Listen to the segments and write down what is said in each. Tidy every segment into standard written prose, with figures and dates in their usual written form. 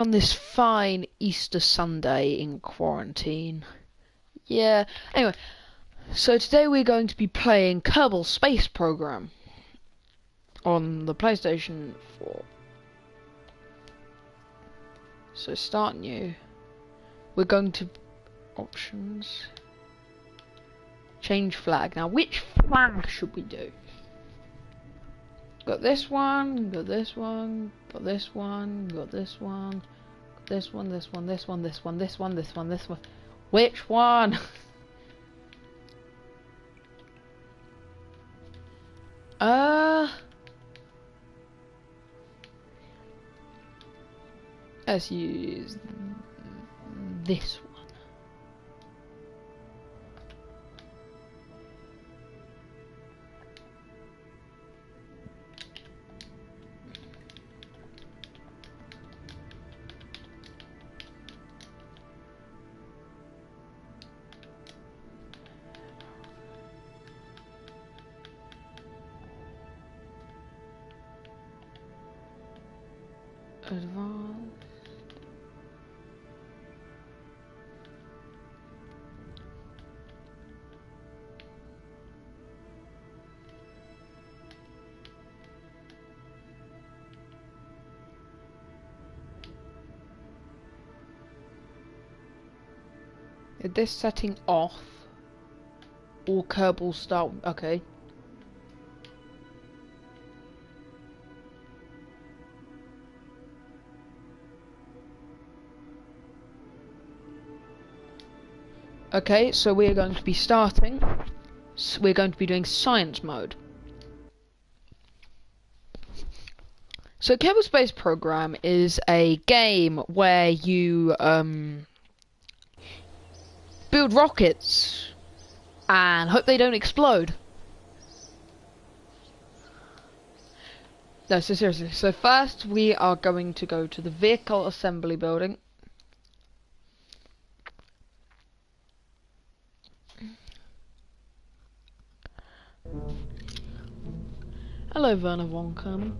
On this fine Easter Sunday in quarantine. Yeah. Anyway, so today we're going to be playing Kerbal Space Program on the PlayStation 4. So start new. We're going to options. Change flag. Now which flag should we do? Got this one, got this one, got this one, got this one, got this one, this one, this one, this one, this one, this one, this one. Which one? Let's use this one. Advanced. Is this setting off? All Kerbal start. Okay. Okay, so we're going to be starting. So we're going to be doing science mode. So Kerbal Space Program is a game where you build rockets and hope they don't explode. No, so seriously. So first we are going to go to the vehicle assembly building. Hello, Werner von Kerman.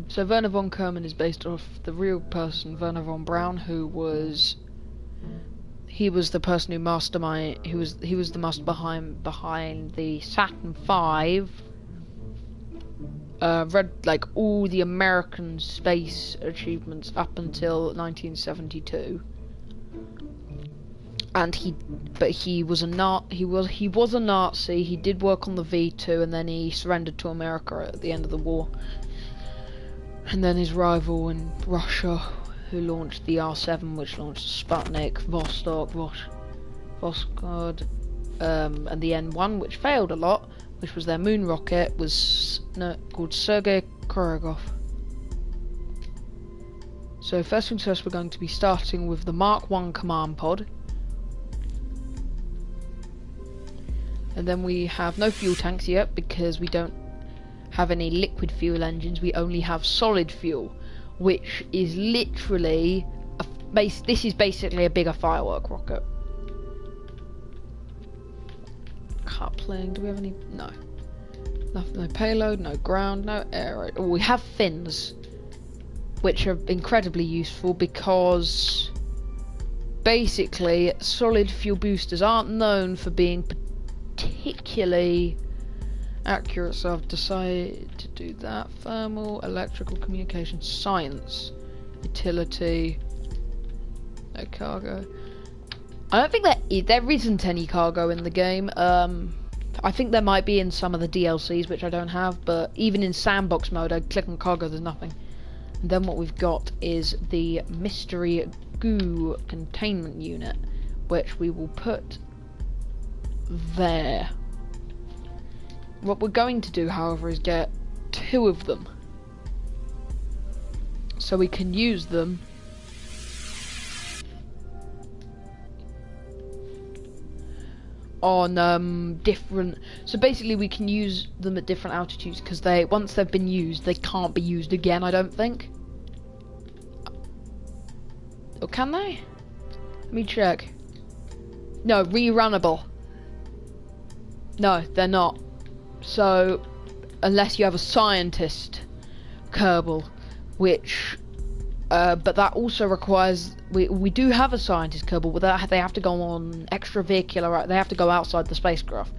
So Werner von Kerman is based off the real person, Werner von Braun, who was the person who mastermind. He was the master behind the Saturn V. Read like all the American space achievements up until 1972. And he was a Nazi. He did work on the V2, and then he surrendered to America at the end of the war. And then his rival in Russia, who launched the R7, which launched Sputnik, Vostok, Voskhod, and the N1, which failed a lot, which was their moon rocket, was called Sergei Kuragov. So first things first, we're going to be starting with the Mark 1 command pod. And then we have no fuel tanks yet because we don't have any liquid fuel engines. We only have solid fuel, which is literally this is basically a bigger firework rocket. Coupling. Do we have any? No. Nothing. No payload. No ground. No air. Oh, we have fins, which are incredibly useful because basically solid fuel boosters aren't known for being particularly accurate, so I've decided to do that. Thermal, electrical, communication, science, utility, no cargo. I don't think there isn't any cargo in the game. I think there might be in some of the DLCs, which I don't have, but even in sandbox mode, I click on cargo, there's nothing. And then what we've got is the mystery goo containment unit, which we will put there. What we're going to do, however, is get 2 of them, so we can use them on different. So basically, we can use them at different altitudes because once they've been used, they can't be used again. I don't think. Or can they? Let me check. No, rerunnable. No, they're not. So, unless you have a scientist Kerbal, which But that also requires we do have a scientist Kerbal, but they have to go on extravehicular. They have to go outside the spacecraft.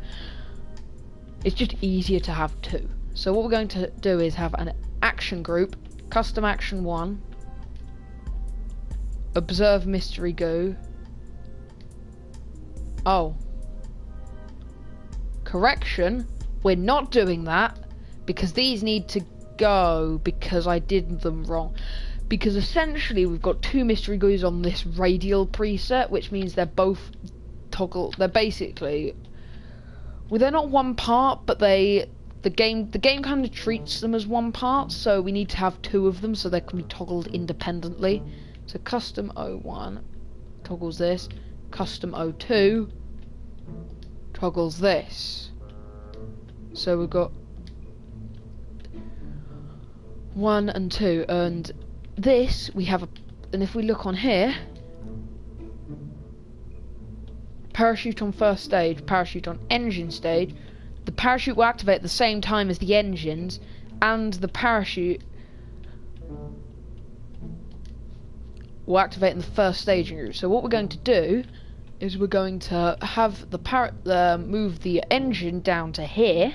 It's just easier to have two. So what we're going to do is have an action group, custom action 1, observe mystery goo. Oh, correction, we're not doing that because these need to go because I did them wrong. Because essentially we've got 2 mystery goos on this radial preset, which means they're both toggle. They're basically, well, they're not one part, but the game kind of treats them as one part. So we need to have 2 of them so they can be toggled independently. So custom 01 toggles this, custom 02 toggles this. So we've got 1 and 2, and this we have and if we look on here, parachute on first stage, parachute on engine stage, the parachute will activate at the same time as the engines, and the parachute will activate in the first staging group. So what we're going to do is we're going to have the move the engine down to here,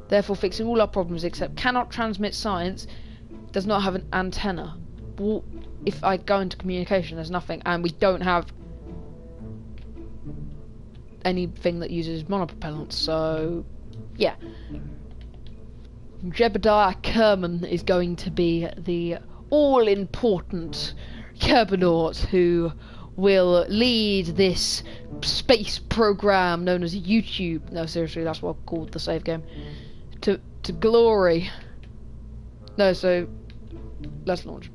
therefore fixing all our problems except cannot transmit science, does not have an antenna. Well, if I go into communication, there's nothing, and we don't have anything that uses monopropellant, so yeah. Jebediah Kerman is going to be the all-important Kerbonaut who will lead this space program known as YouTube. No, seriously, that's what I called the save game. To glory. No, so let's launch.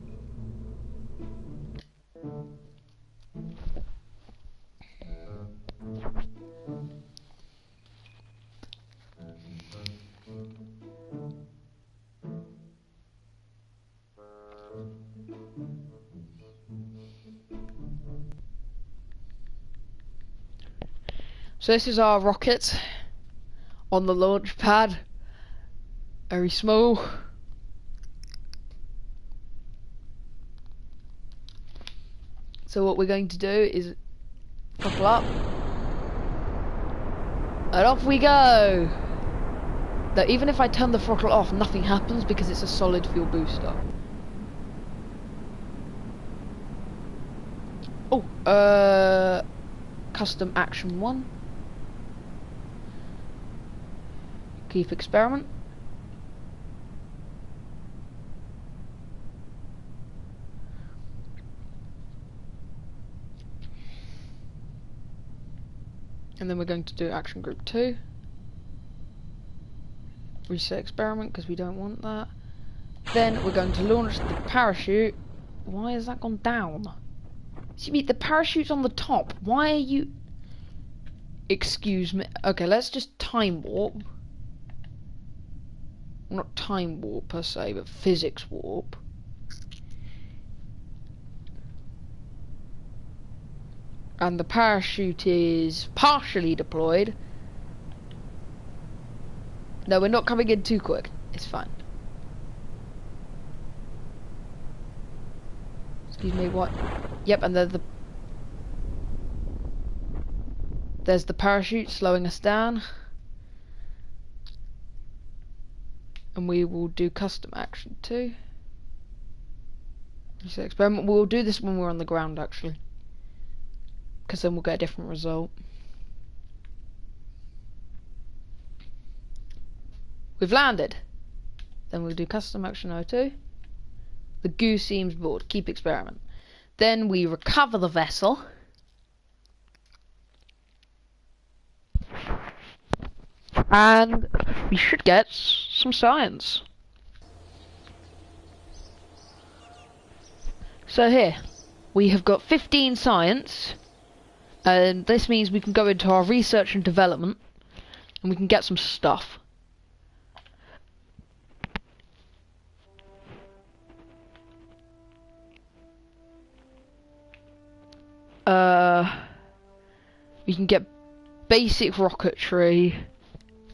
So this is our rocket on the launch pad. Very small. So what we're going to do is buckle up, and off we go. Now, even if I turn the throttle off, nothing happens because it's a solid fuel booster. Oh, custom action 1. Keep experiment. And then we're going to do action group 2. Reset experiment because we don't want that. Then we're going to launch the parachute. Why has that gone down? See, the parachute's on the top. Why are you... Excuse me. Okay, let's just time warp. Not time warp per se, but physics warp. And the parachute is partially deployed. No, we're not coming in too quick. It's fine. Excuse me, what? Yep, and there's the parachute slowing us down. And we will do custom action 2. Reset experiment. We'll do this when we're on the ground, actually, because then we'll get a different result. We've landed. Then we'll do custom action 02. The goo seems bored. Keep experiment. Then we recover the vessel. And we should get some science. So here, we have got 15 science. And this means we can go into our research and development. And we can get some stuff. We can get basic rocketry,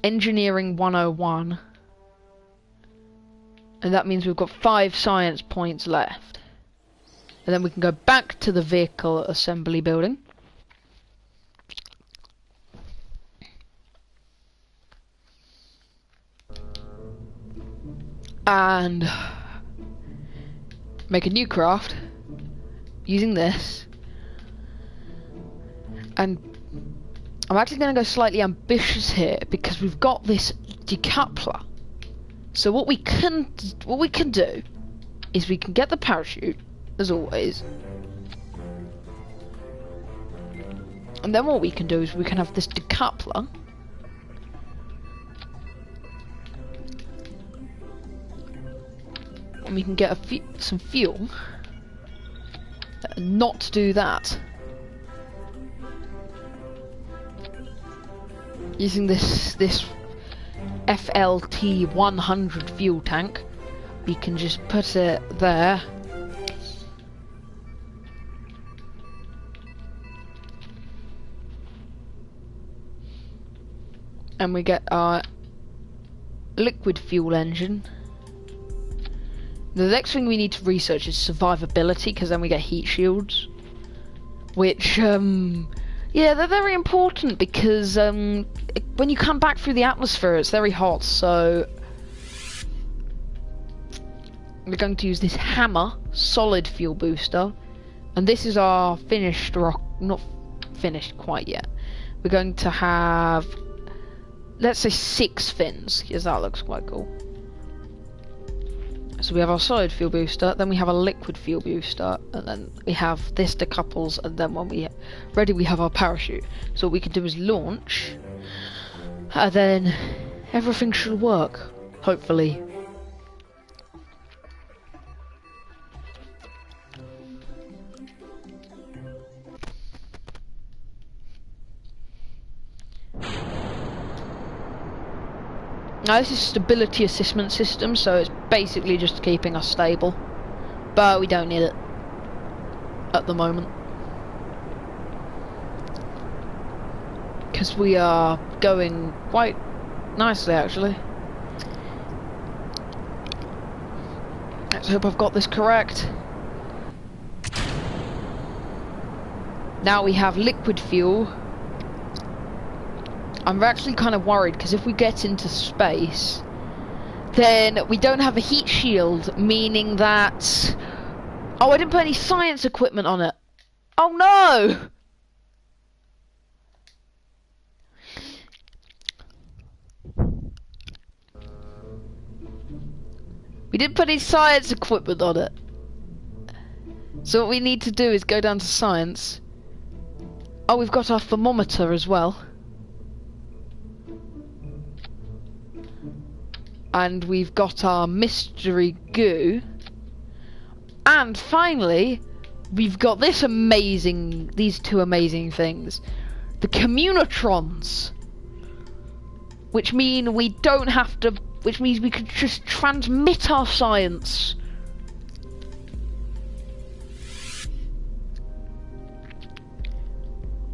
engineering 101, And that means we've got 5 science points left. And then we can go back to the vehicle assembly building. And make a new craft using this. And I'm actually going to go slightly ambitious here because we've got this decoupler. So what we can do is we can get the parachute, as always. And then what we can do is we can have this decoupler. And we can get some fuel. And not do that. Using this FLT 100 fuel tank, we can just put it there. And we get our liquid fuel engine. The next thing we need to research is survivability, because then we get heat shields. Which, yeah, they're very important because when you come back through the atmosphere, it's very hot, so we're going to use this hammer solid fuel booster, and this is our finished rock, not finished quite yet. We're going to have, let's say, 6 fins, because that looks quite cool. So we have our solid fuel booster, then we have a liquid fuel booster, and then we have this decouples, and then when we're ready we have our parachute. So what we can do is launch, and then everything should work, hopefully. Now this is stability assessment system, so it's basically just keeping us stable, but we don't need it at the moment because we are going quite nicely actually. Let's hope I've got this correct. Now we have liquid fuel. I'm actually kind of worried because if we get into space, then we don't have a heat shield, meaning that... Oh, I didn't put any science equipment on it. Oh no! We didn't put any science equipment on it. So what we need to do is go down to science. Oh, we've got our thermometer as well. And we've got our mystery goo. And finally, we've got these two amazing things. The communitrons. Which mean we don't have to, which means we could just transmit our science.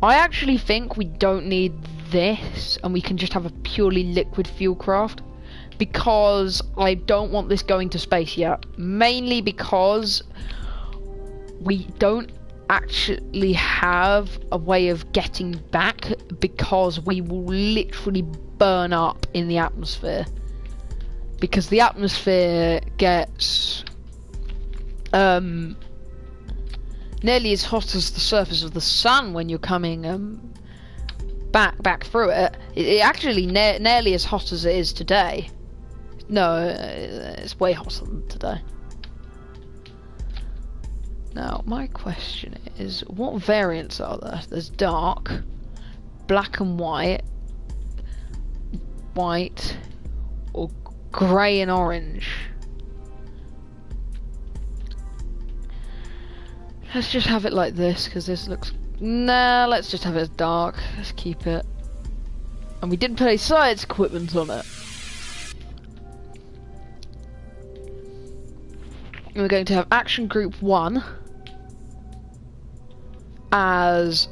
I actually think we don't need this, and we can just have a purely liquid fuel craft. Because I don't want this going to space yet. Mainly because we don't actually have a way of getting back, because we will literally burn up in the atmosphere. Because the atmosphere gets nearly as hot as the surface of the sun when you're coming back through it. It actually nearly as hot as it is today. No, it's way hotter than today. Now, my question is, what variants are there? There's dark, black and white, or grey and orange. Let's just have it like this, because this looks... Nah, let's just have it as dark. Let's keep it. And we didn't put any science equipment on it. And we're going to have Action Group 1 as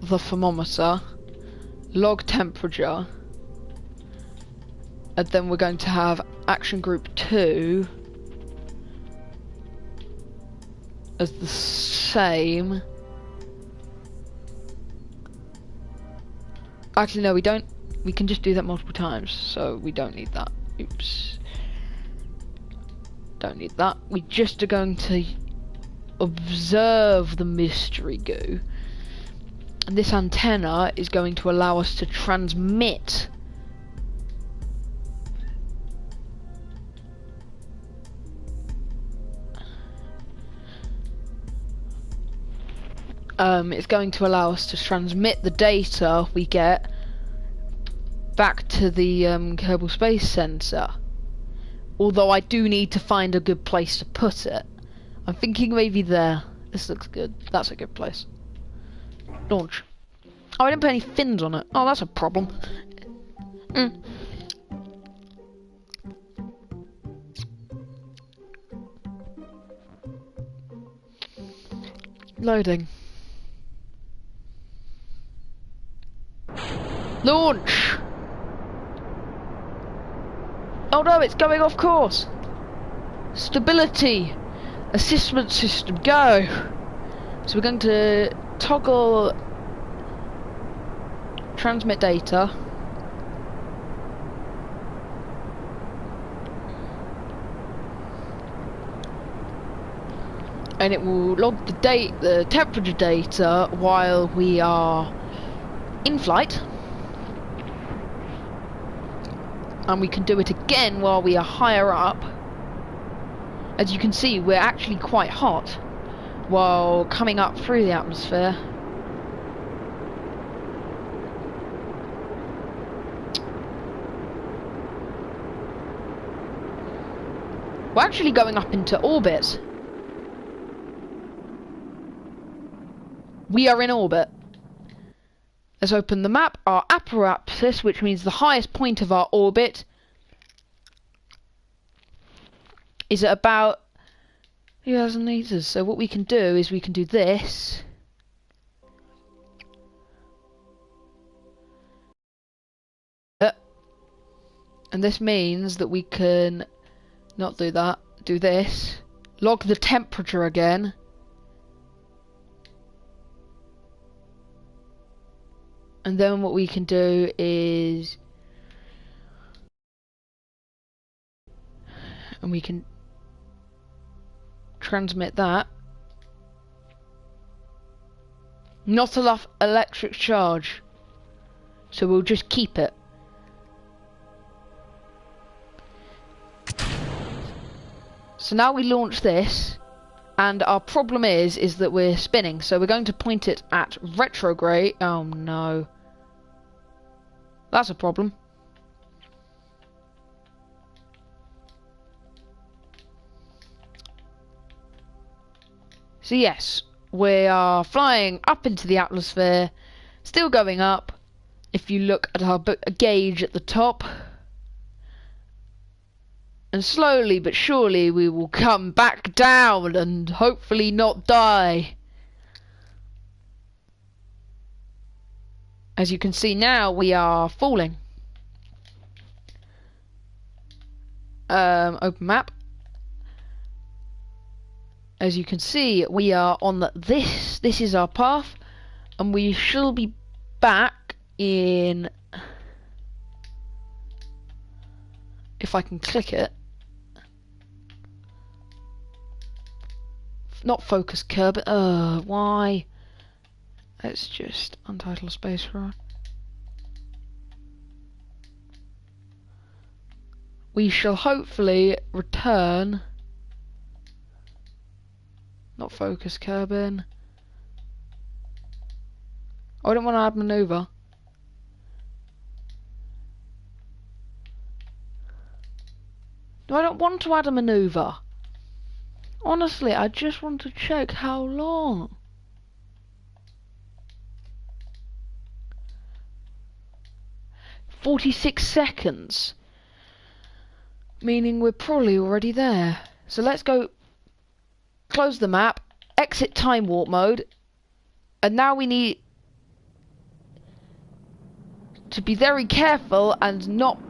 the thermometer, log temperature, and then we're going to have Action Group 2 as the same. Actually, no, we don't. We can just do that multiple times, so we don't need that. Oops. Don't need that. We just are going to observe the mystery goo. And this antenna is going to allow us to transmit it's going to allow us to transmit the data we get back to the Kerbal Space Center. Although I do need to find a good place to put it. I'm thinking maybe there. This looks good. That's a good place. Launch. Oh, I didn't put any fins on it. Oh, that's a problem. Loading. Launch! Oh no, it's going off course! Stability! Assessment system, go! So we're going to toggle transmit data. And it will log the temperature data while we are in flight. And we can do it again while we are higher up. As you can see, we're actually quite hot while coming up through the atmosphere. We're actually going up into orbit. We are in orbit. Let's open the map. Our apoapsis, which means the highest point of our orbit, is at about 2,000 meters. So what we can do is we can do this. And this means that we can not do that. Do this. Log the temperature again. And then what we can do is, and we can transmit that. Not enough electric charge, so we'll just keep it. So now we launch this, and our problem is that we're spinning, so we're going to point it at retrograde. Oh no. That's a problem. So yes, we are flying up into the atmosphere, still going up. If you look at our gauge at the top, and slowly but surely we will come back down and hopefully not die. As you can see now, we are falling. Open map. As you can see, we are on this. This is our path, and we shall be back in. If I can click it. Not focus curve. Why? Let's just untitle space run. We shall hopefully return. Not focus Kerbin. Oh, I don't want to add maneuver. No, I don't want to add a maneuver. Honestly, I just want to check how long. "46 seconds, meaning we're probably already there. So let's go close the map, exit time warp mode, and now we need to be very careful and not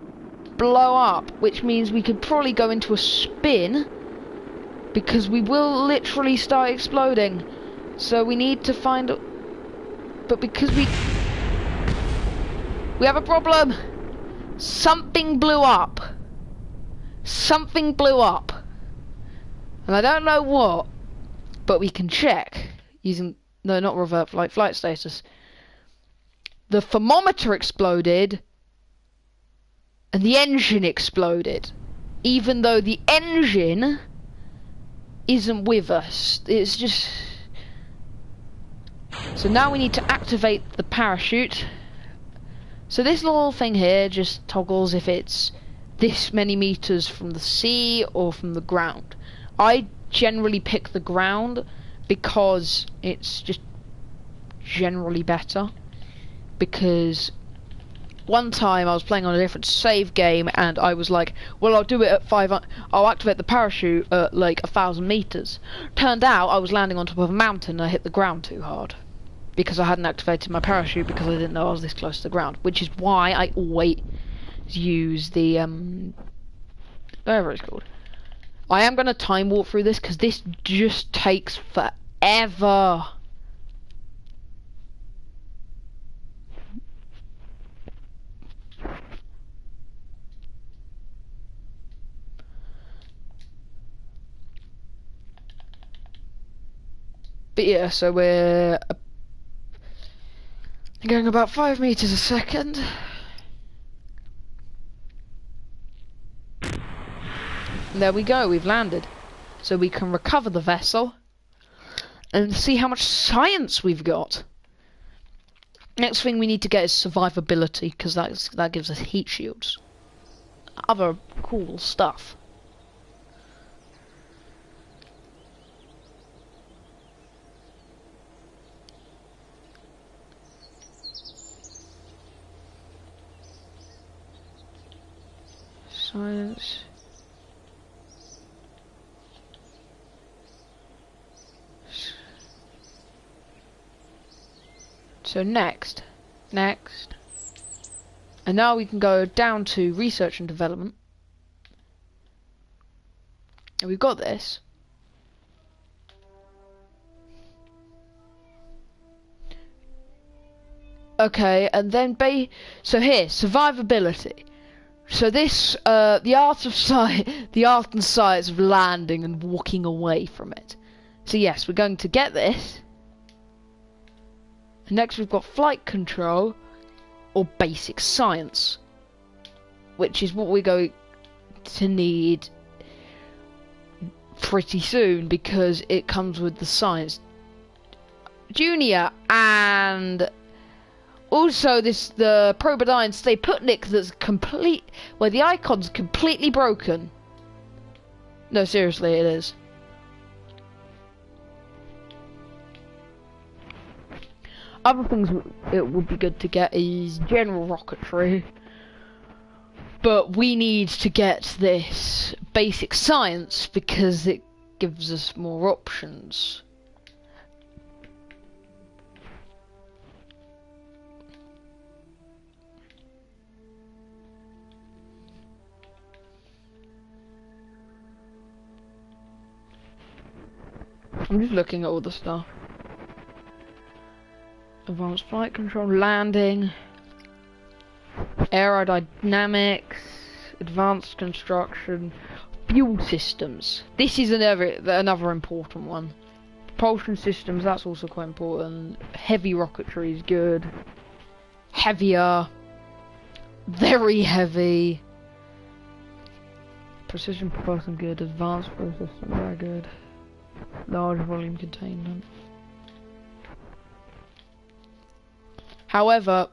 blow up, which means we could probably go into a spin because we will literally start exploding. So we need to find... But because we have a problem. Something blew up. Something blew up. And I don't know what, but we can check using... No, not revert flight status. The thermometer exploded and the engine exploded. Even though the engine isn't with us. It's just... So now we need to activate the parachute. So this little thing here just toggles if it's this many meters from the sea or from the ground. I generally pick the ground because it's just generally better. Because one time I was playing on a different save game and I was like, well, I'll do it at I'll activate the parachute at like 1,000 meters. Turned out I was landing on top of a mountain and I hit the ground too hard. Because I hadn't activated my parachute because I didn't know I was this close to the ground. Which is why I always use the, whatever it's called. I am going to time warp through this because this just takes forever. But yeah, so we're going about 5 meters a second. And there we go, we've landed. So we can recover the vessel and see how much science we've got. Next thing we need to get is survivability, because that gives us heat shields. Other cool stuff. Science. So next, and now we can go down to research and development. And we've got this. Okay, and then so here, survivability. So this, the art and science of landing and walking away from it. So yes, we're going to get this. And next we've got flight control or basic science, which is what we're going to need pretty soon because it comes with the science junior and also the Probodyne Stay Putnik that's complete, where the icon's completely broken. No, seriously, it is. Other things it would be good to get is general rocketry. But we need to get this basic science because it gives us more options. I'm just looking at all the stuff. Advanced flight control, landing, aerodynamics, advanced construction, fuel systems. This is another important one. Propulsion systems, that's also quite important. Heavy rocketry is good. Heavier. Very heavy. Precision propulsion good. Advanced processing very good. Large volume containment. However,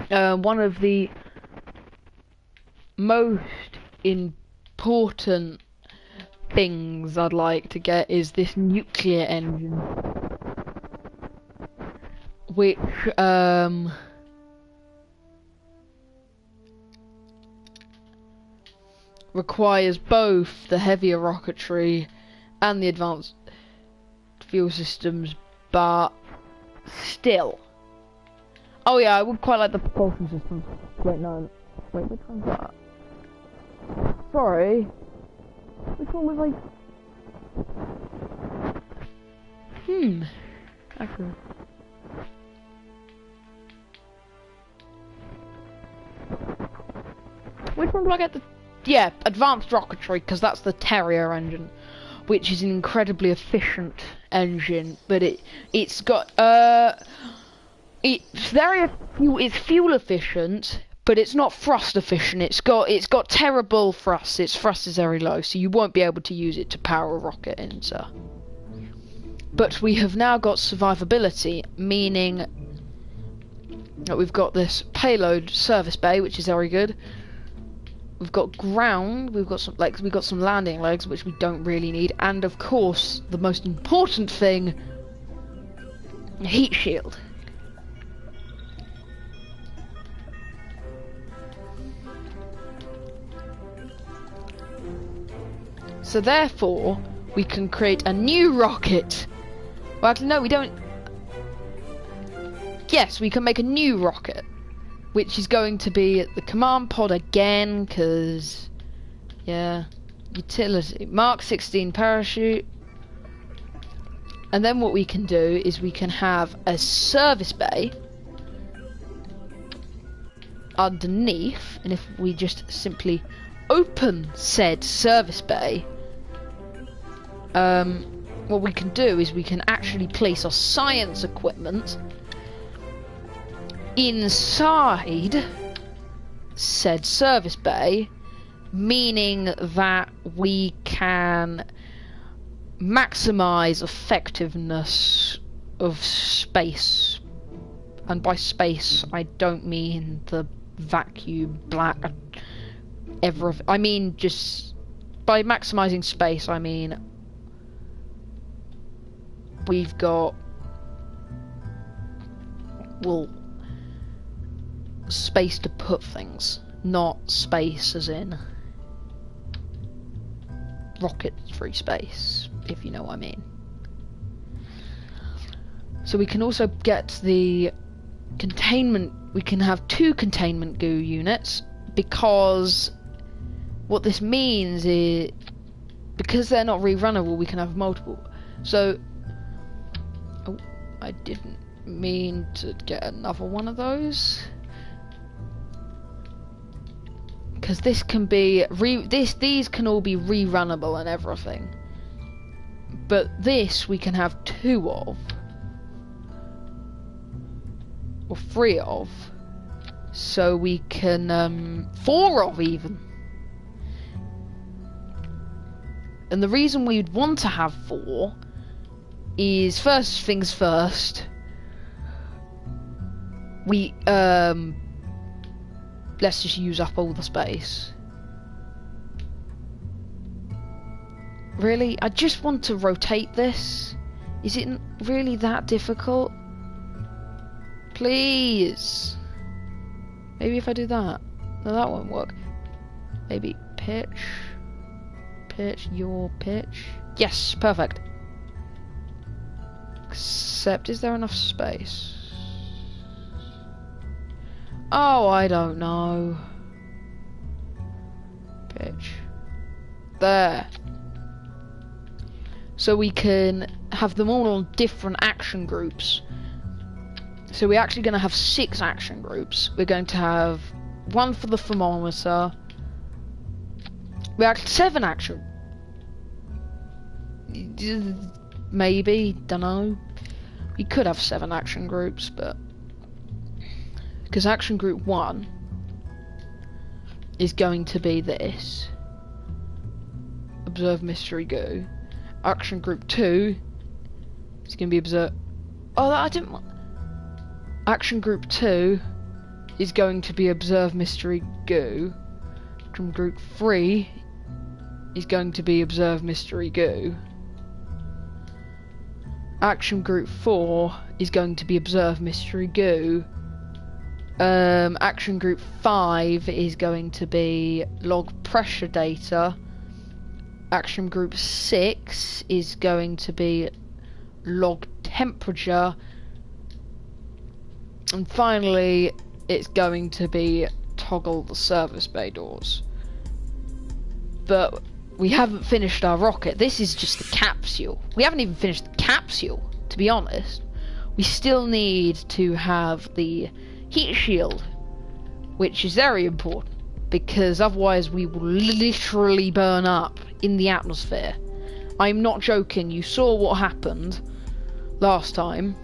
one of the most important things I'd like to get is this nuclear engine, which requires both the heavier rocketry and the advanced fuel systems, but still. Oh yeah, I would quite like the propulsion systems. Wait, no. Wait, which one's that? Sorry. Which one was I... Actually. Which one do I get the... Yeah, advanced rocketry, because that's the Terrier engine, which is an incredibly efficient engine, but it's got it's fuel efficient, but it's not thrust efficient. It's got terrible thrust. Its thrust is very low, so you won't be able to use it to power a rocket into. But we have now got survivability, meaning that we've got this payload service bay, which is very good. We've got ground, we've got some landing legs, which we don't really need, and of course, the most important thing, heat shield. So therefore, we can create a new rocket. Well, actually, no, we don't. Yes, we can make a new rocket, which is going to be the command pod again, because, yeah, utility. Mark 16 parachute. And then what we can do is we can have a service bay underneath, and if we just simply open said service bay, what we can do is we can actually place our science equipment inside said service bay, meaning that we can maximize effectiveness of space. And by space, I don't mean the vacuum black I mean, just by maximizing space, I mean we've got, well, space to put things, not space as in rocket-free space, if you know what I mean. So we can also get the containment, we can have 2 containment goo units, because what this means is, because they're not rerunnable, we can have multiple. So, oh, I didn't mean to get another one of those. Because this can be these can all be rerunnable and everything, but this we can have 2 of, or 3 of, so we can 4 of even. And the reason we'd want to have 4 is, first things first, we let's just use up all the space. Really? I just want to rotate this. Is it really that difficult? Please. Maybe if I do that. No, that won't work. Maybe pitch. Pitch, your pitch. Yes, perfect. Except, is there enough space? Oh, I don't know. Pitch. There. So we can have them all on different action groups. So we're actually going to have 6 action groups. We're going to have 1 for the thermometer. We actually 7 action. Maybe, don't know. We could have 7 action groups, but because action group 1 is going to be this. Observe mystery goo. Action group 2 is going to be observe. Oh, I didn't want. Action group 2 is going to be observe mystery goo. Action group 3 is going to be observe mystery goo. Action group 4 is going to be observe mystery goo. Action group 5 is going to be log pressure data. Action group 6 is going to be log temperature. And finally, it's going to be toggle the service bay doors. but we haven't finished our rocket. This is just the capsule. We haven't even finished the capsule, to be honest. We still need to have the heat shield, which is very important, because otherwise we will literally burn up in the atmosphere. I'm not joking, you saw what happened last time.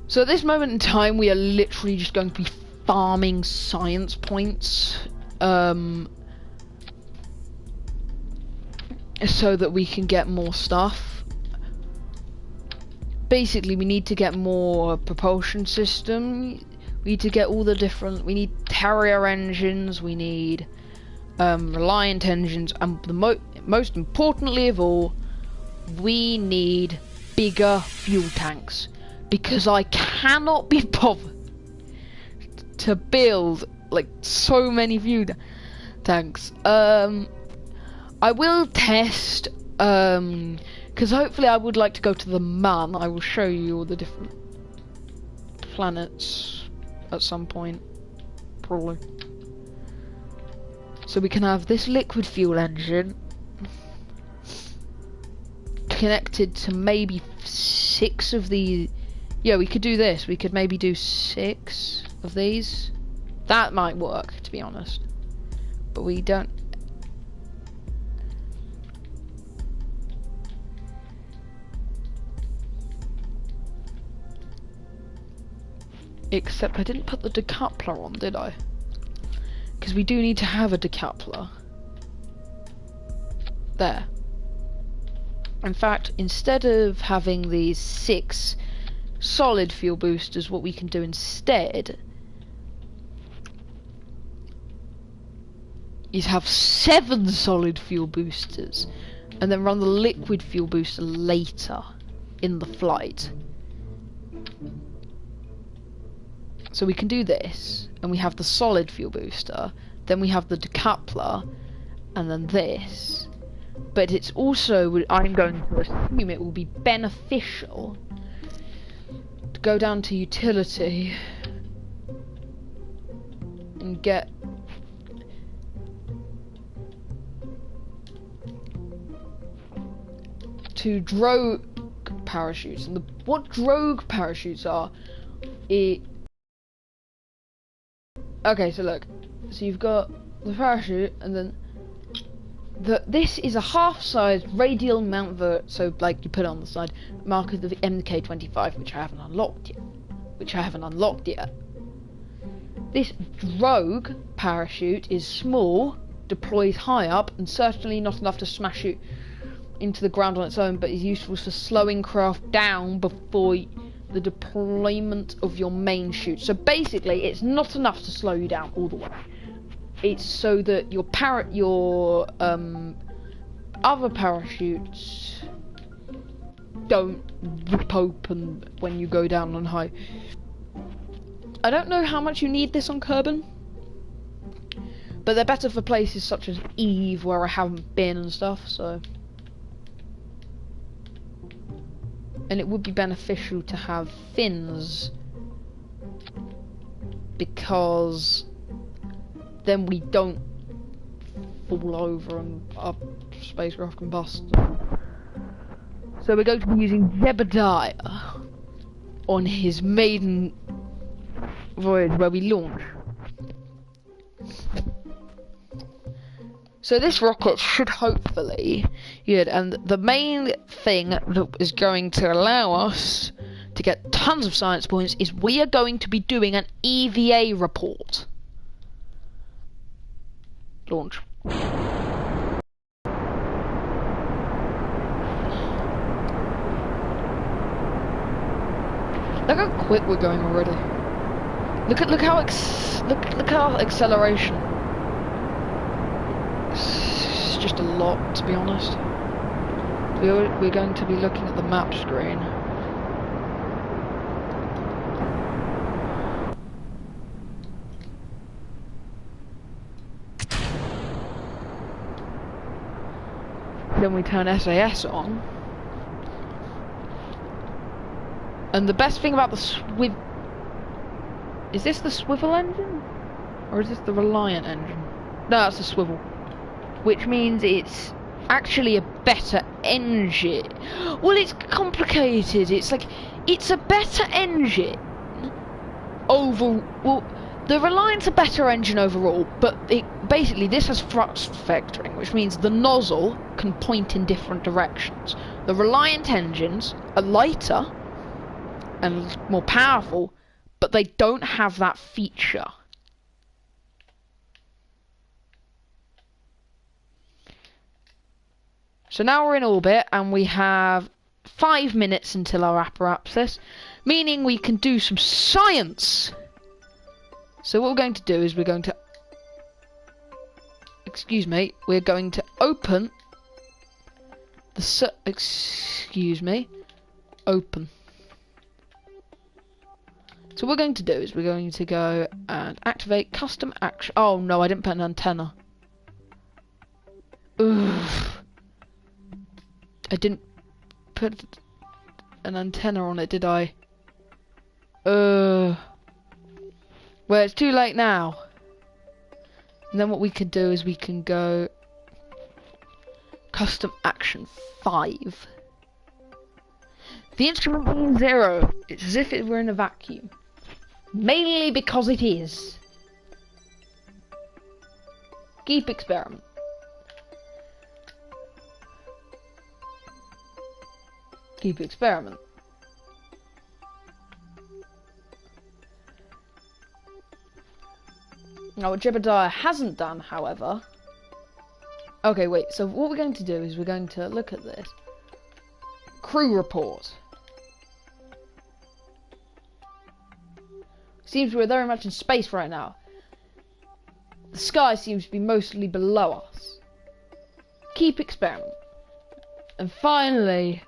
So at this moment in time, we are literally just going to be farming science points, so that we can get more stuff. Basically, we need to get more propulsion system. We need to get all the different. We need Terrier engines. We need Reliant engines, and the most importantly of all, we need bigger fuel tanks. Because I cannot be bothered to build like so many fuel tanks. I will test, because hopefully I would like to go to the Mun. I will show you all the different planets at some point, probably. So we can have this liquid fuel engine connected to maybe 6 of these. Yeah, we could do this. We could maybe do 6 of these. That might work, to be honest. But we don't. Except I didn't put the decoupler on, did I? Because we do need to have a decoupler. There. In fact, instead of having these 6 solid fuel boosters, what we can do instead is have 7 solid fuel boosters and then run the liquid fuel booster later in the flight. So we can do this, and we have the solid fuel booster, then we have the decoupler, and then this. But it's also, I'm going to assume it will be beneficial to go down to utility and get to drogue parachutes. And what drogue parachutes are, okay, so look, so you've got the parachute, and then this is a half-sized radial mount vert, so like you put it on the side, mark of the MK25, which I haven't unlocked yet. This drogue parachute is small, deploys high up, and certainly not enough to smash you into the ground on its own, but is useful for slowing craft down before the deployment of your main chute. So basically, it's not enough to slow you down all the way. It's so that your other parachutes don't rip open when you go down on high. I don't know how much you need this on Kerbin, but they're better for places such as Eve, where I haven't been and stuff, so. And it would be beneficial to have fins, because then we don't fall over and our spacecraft can bust. So we're going to be using Zebediah on his maiden voyage where we launch. So this rocket should hopefully, and the main thing that is going to allow us to get tons of science points is we are going to be doing an EVA report. Launch. Look how quick we're going already. Look how acceleration. It's just a lot, to be honest. We're going to be looking at the map screen. then we turn SAS on. And the best thing about the swivel... Is this the swivel engine? Or is this the Reliant engine? No, that's the swivel. Which means it's actually a better engine. Well, it's complicated. It's like, it's a better engine over... Well, the Reliant's a better engine overall, but basically this has thrust vectoring, which means the nozzle can point in different directions. The Reliant engines are lighter and more powerful, but they don't have that feature. So now we're in orbit, and we have 5 minutes until our apparatus, meaning we can do some science. So what we're going to do is we're going to... Excuse me. We're going to open the... Excuse me. Open. So what we're going to do is we're going to go and activate custom action. Oh no, I didn't put an antenna. Oof. I didn't put an antenna on it, did I? Well, it's too late now. And then what we can do is we can go custom action 5. The instrument being 0. It's as if it were in a vacuum. Mainly because it is. Keep experiment. Keep experiment. Now what Jebediah hasn't done, however... Okay, wait, so what we're going to do is we're going to look at this. Crew report. Seems we're very much in space right now. The sky seems to be mostly below us. Keep experiment. And finally,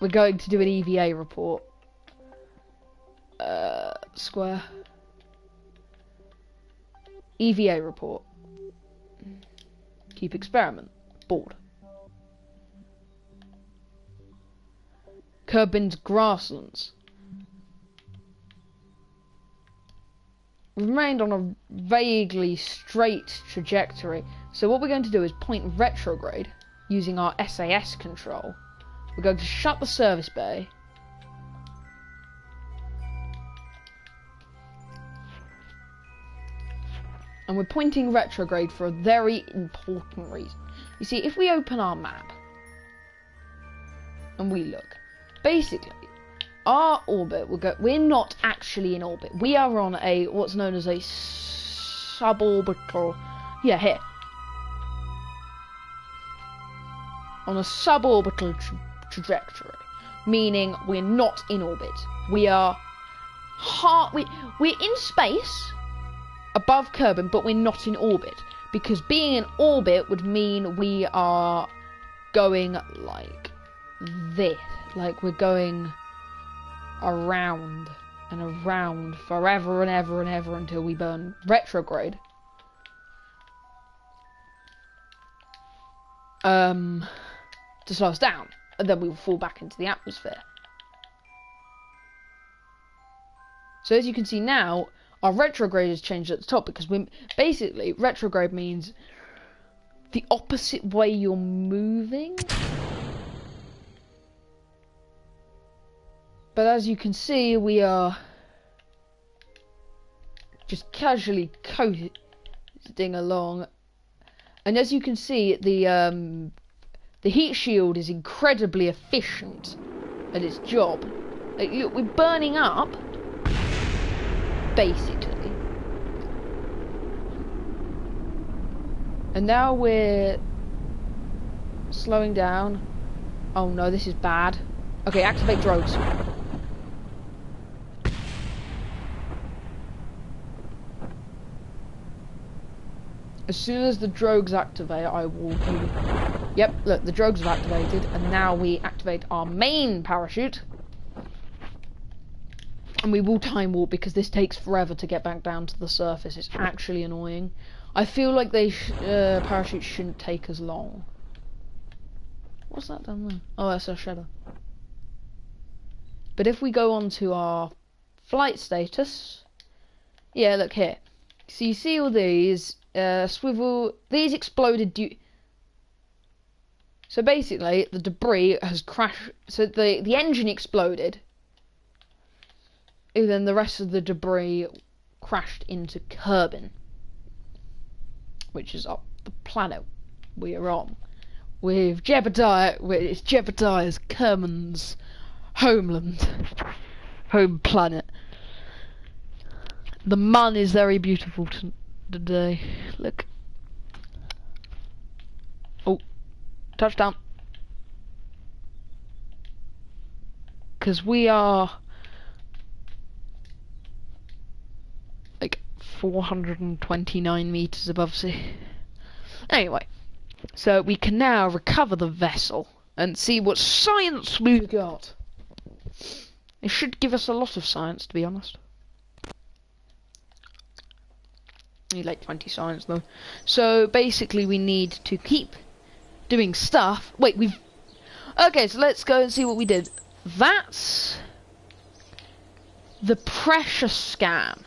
we're going to do an EVA report. Square. EVA report. Keep experiment. Board. Kerbin's grasslands. We've remained on a vaguely straight trajectory. So what we're going to do is point retrograde using our SAS control. We're going to shut the service bay. And we're pointing retrograde for a very important reason. You see, if we open our map and we look, basically, our orbit will go. We're not actually in orbit. We are on a what's known as a suborbital. Yeah, here. On a suborbital trajectory, meaning we're not in orbit. We are we're in space above Kerbin, but we're not in orbit, because being in orbit would mean we are going like this, like we're going around and around forever and ever and ever until we burn retrograde. To slow us down, and then we will fall back into the atmosphere. So as you can see now, our retrograde has changed at the top, because we basically retrograde means the opposite way you're moving. But as you can see, we are just casually coasting along, and as you can see, the heat shield is incredibly efficient at its job. Like, look, we're burning up, basically. And now we're slowing down. Oh no, this is bad. Okay, activate drogues. As soon as the drogues activate, I will do... Yep, look, the drogues have activated, and now we activate our main parachute. And we will time warp, because this takes forever to get back down to the surface. It's actually annoying. I feel like parachutes shouldn't take as long. What's that down there? Oh, that's our shadow. But if we go on to our flight status, yeah, look here. So you see all these swivel. These exploded due. So basically, the debris has crashed. So the engine exploded, and then the rest of the debris crashed into Kerbin, which is up the planet we are on, with Jebediah. It's Jebediah's Kerbin's homeland, home planet. The mun is very beautiful today. Look. Oh, touchdown. Because we are like 429 meters above sea. Anyway, so we can now recover the vessel and see what science we've got. It should give us a lot of science, to be honest. Need like 20 science though. So basically we need to keep doing stuff. Wait, okay, so let's go and see what we did. That's the pressure scan.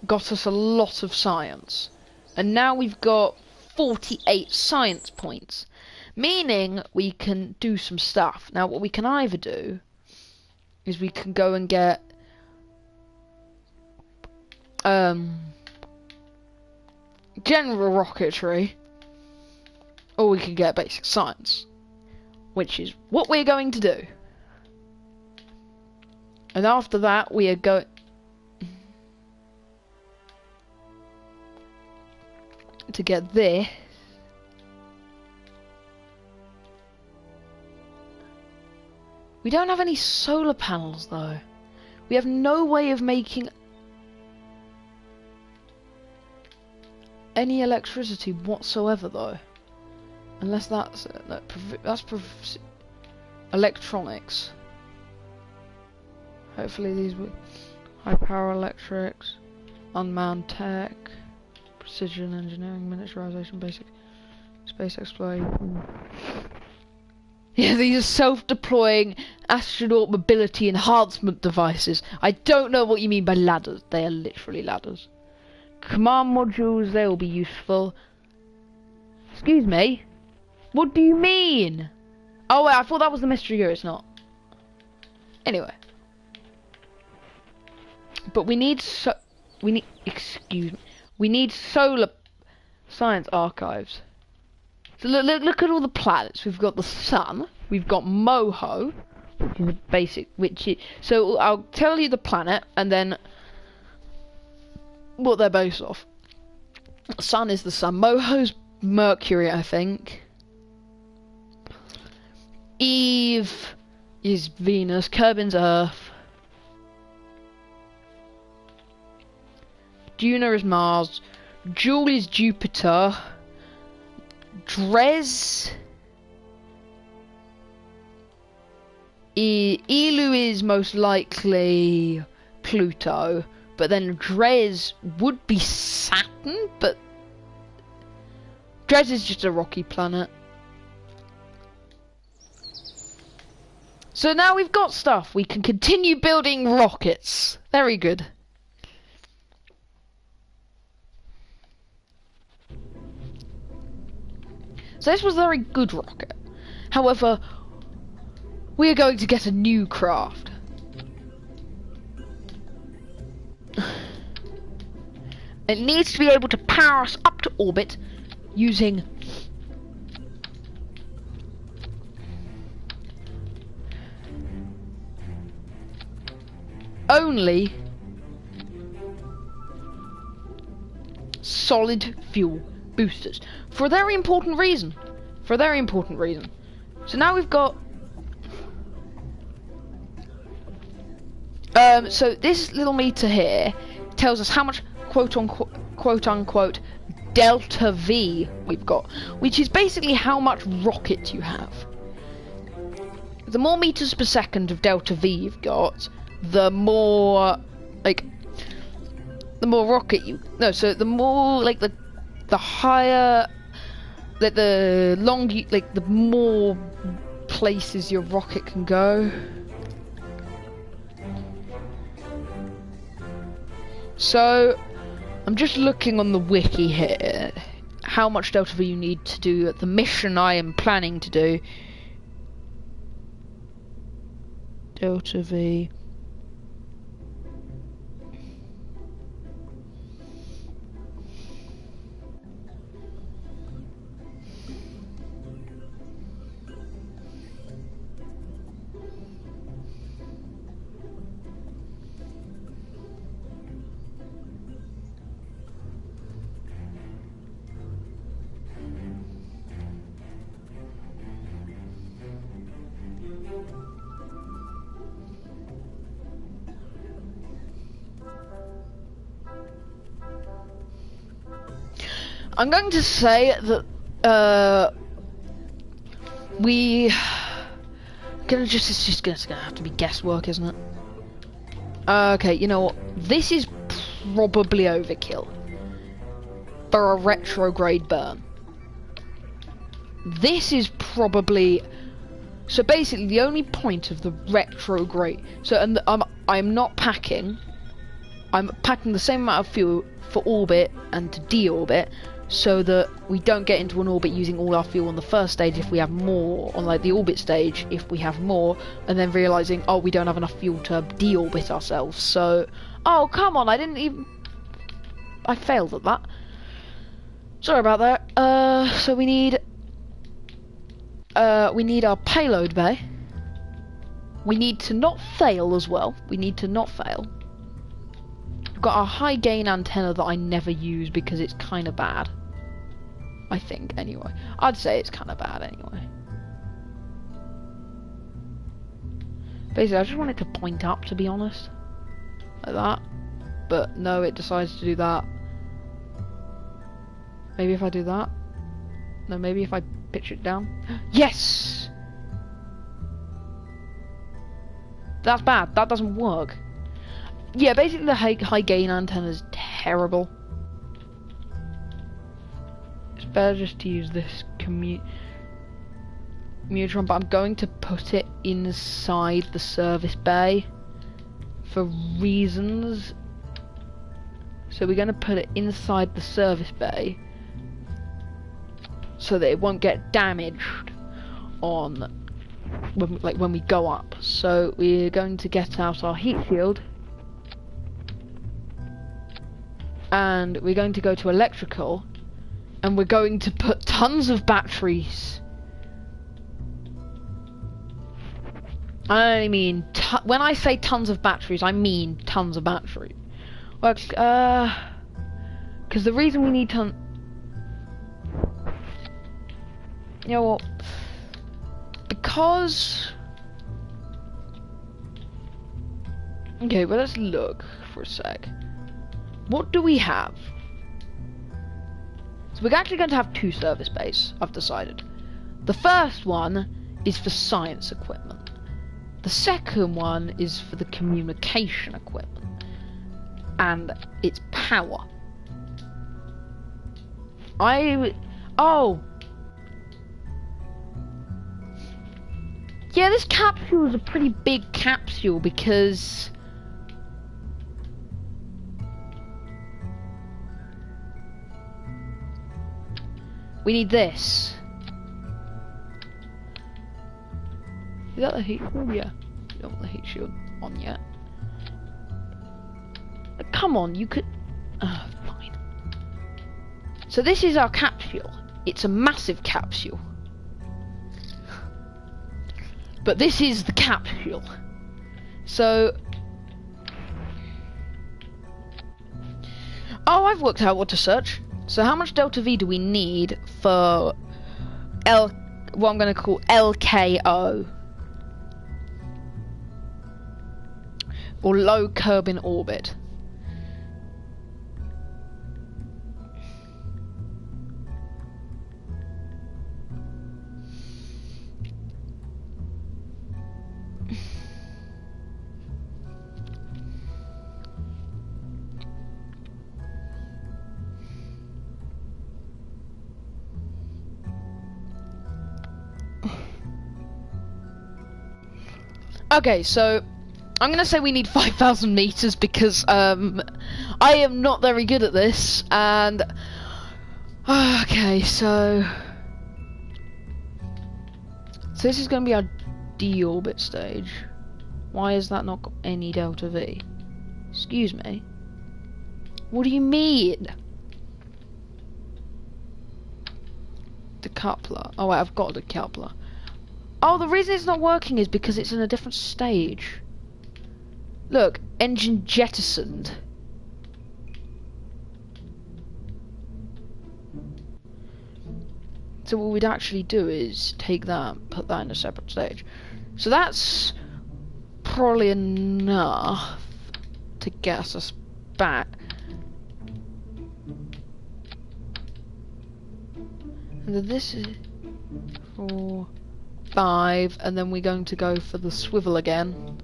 Got us a lot of science. And now we've got 48 science points. Meaning we can do some stuff. Now what we can either do is we can go and get general rocketry, or we can get basic science, which is what we're going to do. And after that we are going to get this. We don't have any solar panels though. We have no way of making any electricity whatsoever though. Unless that's electronics. Hopefully these were high power electrics, unmanned tech, precision engineering, miniaturization, basic space exploration. Yeah, these are self-deploying astronaut mobility enhancement devices. I don't know what you mean by ladders. They are literally ladders. Command modules, they will be useful. Excuse me? What do you mean? Oh wait, I thought that was the mystery gear, it's not. Anyway. But we need we need solar science archives. So look at all the planets. We've got the sun. We've got Moho, which is a basic. So I'll tell you the planet and then what they're based off. The sun is the sun. Moho's Mercury, I think. Eve is Venus. Kerbin's Earth. Juno is Mars. Jool is Jupiter. Dres. Elu is most likely Pluto, but then Dres would be Saturn, but Dres is just a rocky planet. So now we've got stuff. We can continue building rockets. Very good. So this was a very good rocket. However, we are going to get a new craft. It needs to be able to power us up to orbit using only solid fuel boosters for a very important reason. So now we've got so this little meter here tells us how much quote unquote delta V we've got, which is basically how much rocket you have. The more meters per second of delta V you've got, the more rocket you so the more the higher Like the more places your rocket can go. So, I'm just looking on the wiki here. How much Delta V you need to do the mission I am planning to do. Delta V. I'm going to say that it's just gonna have to be guesswork, isn't it? Okay, you know what? This is probably overkill for a retrograde burn. This is probably so. Basically, the only point of the retrograde. So, and I'm not packing. I'm packing the same amount of fuel for orbit and to deorbit, so that we don't get into an orbit using all our fuel on the first stage if we have more, on like the orbit stage if we have more, and then realizing, oh, we don't have enough fuel to deorbit ourselves. So, oh come on, I failed at that. Sorry about that. So we need our payload bay. We need to not fail as well. We need to not fail. We've got our high gain antenna that I never use because it's kind of bad. I think, anyway. I'd say it's kind of bad, anyway. Basically, I just want it to point up, to be honest. Like that. But, no, it decides to do that. Maybe if I do that. No, maybe if I pitch it down. Yes! That's bad. That doesn't work. Yeah, basically the high gain antenna is terrible. It's better just to use this Commutron, but I'm going to put it inside the service bay for reasons. So we're going to put it inside the service bay so that it won't get damaged on when we go up. So we're going to get out our heat shield. And we're going to go to electrical, and we're going to put tons of batteries. I only mean, when I say tons of batteries, I mean tons of batteries. Well, because the reason we need you know what? Because, okay, well let's look for a sec. What do we have? So we're actually going to have two service bays, I've decided. The first one is for science equipment. The second one is for the communication equipment. And it's power. Oh! Yeah, this capsule is a pretty big capsule because we need this. Is that the heat shield? Yeah. You don't want the heat shield on yet. Come on, you could... fine. So this is our capsule. It's a massive capsule. But this is the capsule. So... oh, I've worked out what to search. So how much Delta V do we need for what I'm going to call LKO? Or low Kerbin orbit. Okay, so I'm gonna say we need 5,000 meters because I am not very good at this, and okay, so this is gonna be our deorbit stage. Why is that not got any delta V? Excuse me. What do you mean? Decoupler. Oh wait, I've got a decoupler. Oh, the reason it's not working is because it's in a different stage. Look, engine jettisoned. So what we'd actually do is take that, put that in a separate stage. So that's probably enough to get us back. And then this is 4, 5, and then we're going to go for the swivel again.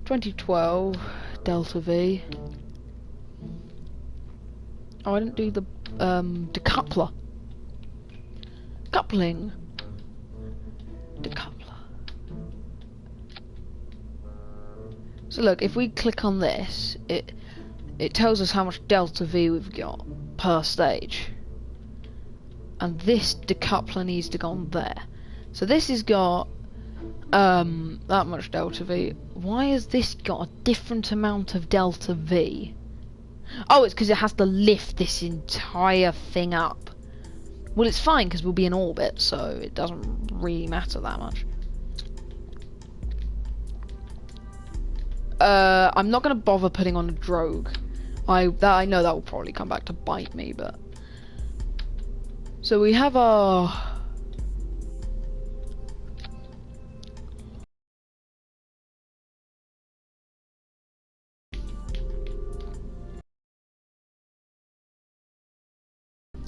2012 delta V. Oh, I didn't do the decoupler. Coupling. Decoupler. So look, if we click on this, it tells us how much delta V we've got per stage. And this decoupler needs to go on there. So this has got that much delta V. Why has this got a different amount of delta V? Oh, it's because it has to lift this entire thing up. Well, it's fine because we'll be in orbit, so it doesn't really matter that much. I'm not going to bother putting on a drogue. I know that will probably come back to bite me, but... So we have our...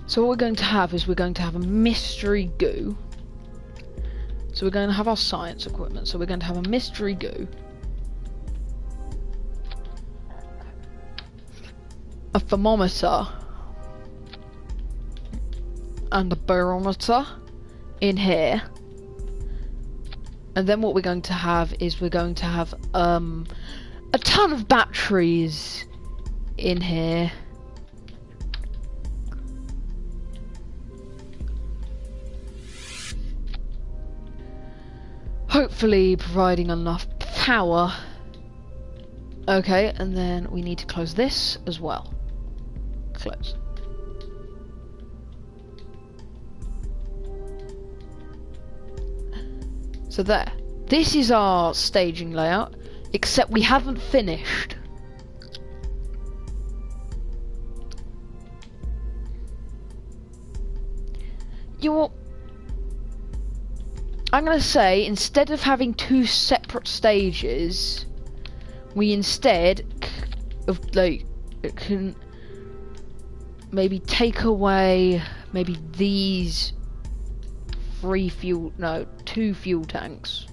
So what we're going to have is we're going to have a mystery goo. So we're going to have our science equipment. So we're going to have a mystery goo, a thermometer, and a barometer in here. And then what we're going to have is we're going to have a ton of batteries in here. Hopefully providing enough power. Okay, and then we need to close this as well. Close. So there. This is our staging layout, except we haven't finished. I'm gonna say, instead of having 2 separate stages, we instead can maybe take away maybe these 2 fuel tanks,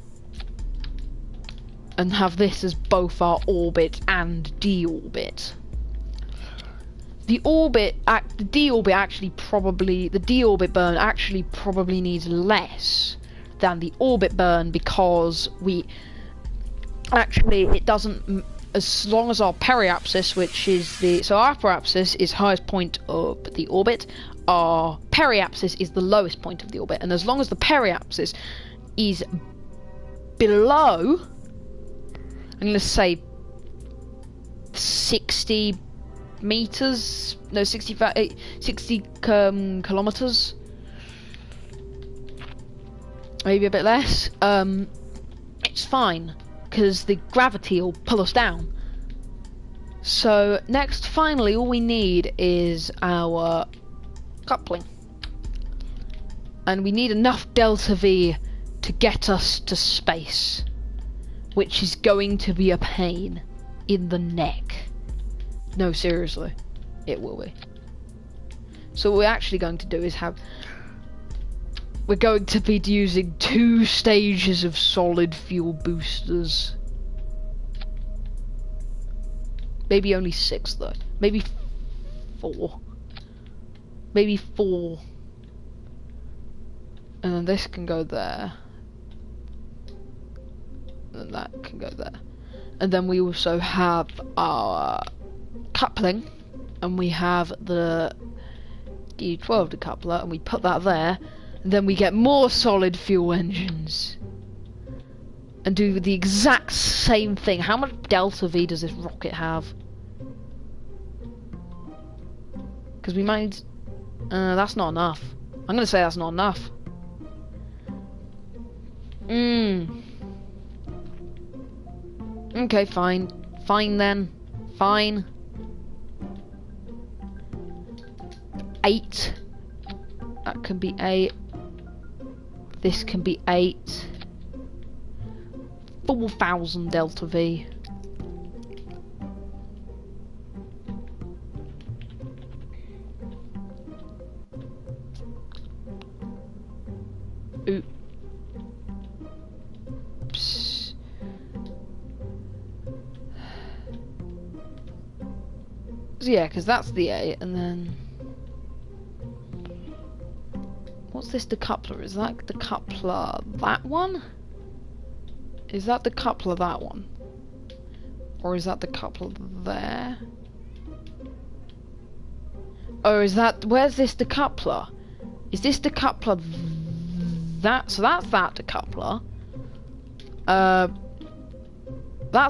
and have this as both our orbit and deorbit. The deorbit burn actually probably needs less than the orbit burn, because it doesn't, as long as our periapsis, which is our apoapsis is highest point of the orbit, our periapsis is the lowest point of the orbit, and as long as the periapsis is below, I'm going to say 60 meters, no, 60 kilometers, maybe a bit less, it's fine, because the gravity will pull us down. So next, finally, all we need is our coupling, and we need enough delta V to get us to space, which is going to be a pain in the neck. No, seriously, it will be. So what we're actually going to do is we're going to be using 2 stages of solid fuel boosters. Maybe only 6 though. Maybe 4. Maybe 4. And then this can go there. and that can go there. And then we also have our coupling, and we have the D12 decoupler, and we put that there, and then we get more solid fuel engines. And do the exact same thing. How much delta V does this rocket have? Because we might... that's not enough. I'm gonna say that's not enough. Okay, fine. Fine then. Fine. 8. That can be 8. This can be 8. 4,000 delta V. Oops. So yeah, because that's the 8, and then... What's this decoupler? Is that the coupler that one? Is that the coupler that one? Or is that the coupler there? Oh, is that... Where's this decoupler? Is this decoupler that... So that's that decoupler. That's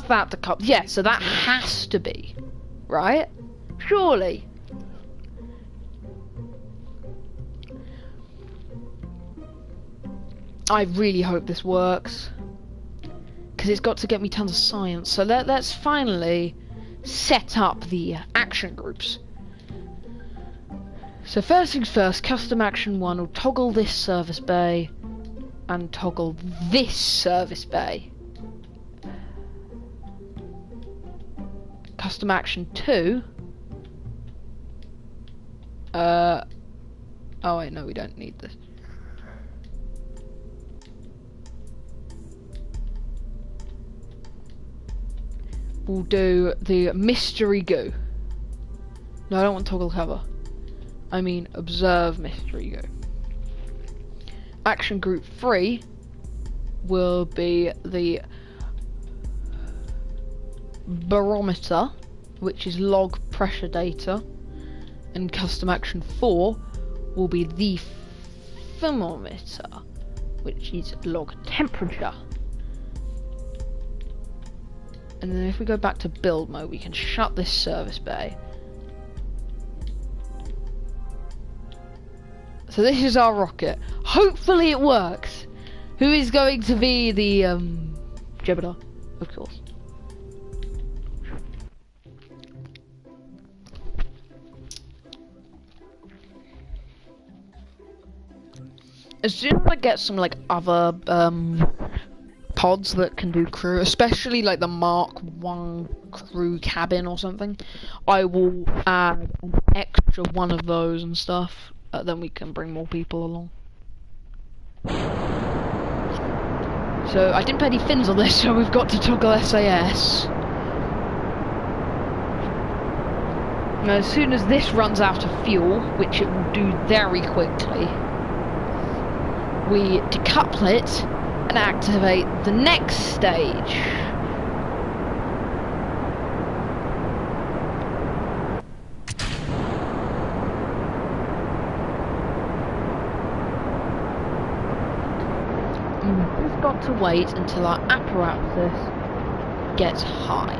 that decoupler. Yeah, so that has to be. Right? Surely. I really hope this works. Because it's got to get me tons of science. So let's finally set up the action groups. So first things first, custom action 1 will toggle this service bay and toggle this service bay. Custom action 2. Oh wait, no, we don't need this. We'll do the mystery goo. No, I don't want toggle cover. I mean observe mystery goo. Action group 3 will be the barometer, which is log pressure data, and custom action 4 will be the thermometer, which is log temperature. And then if we go back to build mode, we can shut this service bay. So this is our rocket. Hopefully it works. Who is going to be the Jebediah? Of course. As soon as I get some like other pods that can do crew, especially like the Mark 1 crew cabin or something, I will add an extra one of those and stuff. Then we can bring more people along. So I didn't put any fins on this, so we've got to toggle SAS. Now as soon as this runs out of fuel, which it will do very quickly, we decouple it and activate the next stage. We've just got to wait until our apparatus gets high.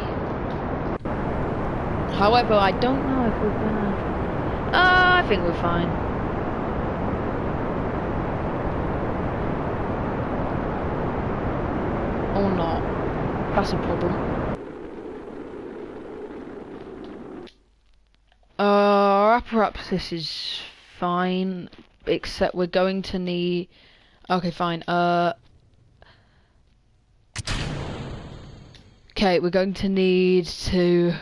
However, I don't know if we're gonna... I think we're fine. Or not. That's a problem. Our apparatus is fine, except we're going to need... Okay, fine. Okay, we're going to need to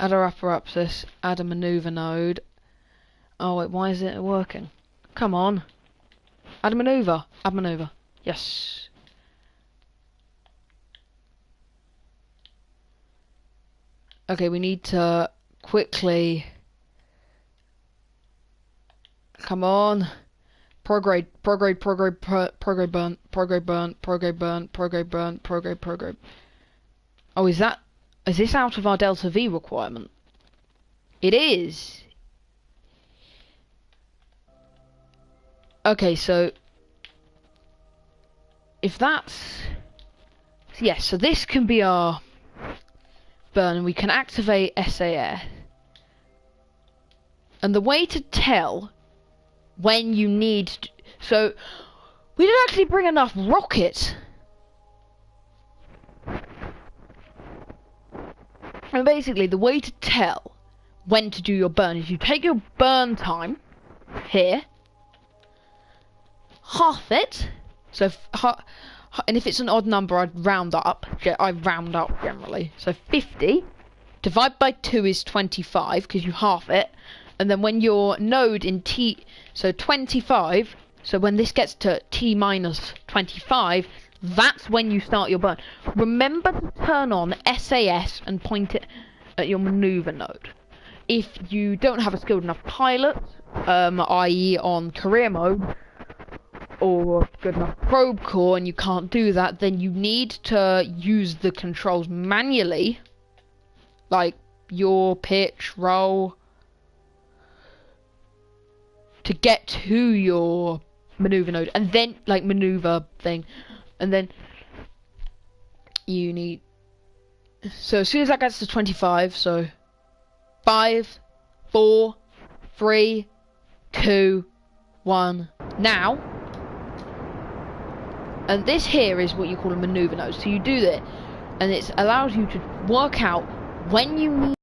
add our apparatus, add a maneuver node. Oh wait, why is it working? Come on. Add a maneuver. Add maneuver. Yes. Okay, we need to quickly... Come on. Prograde, prograde, prograde, prograde burn, prograde burn, prograde burn, prograde burn, prograde, prograde. Oh, is this out of our Delta V requirement? It is. Okay, so if that's yes, so this can be our burn, and we can activate SAS. And the way to tell when you need so we didn't actually bring enough rockets. And basically the way to tell when to do your burn is you take your burn time here, half it, so and if it's an odd number I'd round up. I round up generally. So 50 divided by 2 is 25 because you half it. And then when your node in T, so 25, so when this gets to T minus 25, that's when you start your burn. Remember to turn on SAS and point it at your maneuver node. If you don't have a skilled enough pilot, i.e. on career mode, or good enough probe core, and you can't do that, then you need to use the controls manually, like your pitch, roll, to get to your maneuver node, and then like maneuver thing, and then you need. So as soon as that gets to 25, so 5, 4, 3, 2, 1, now. And this here is what you call a maneuver node. So you do that, and it allows you to work out when you need.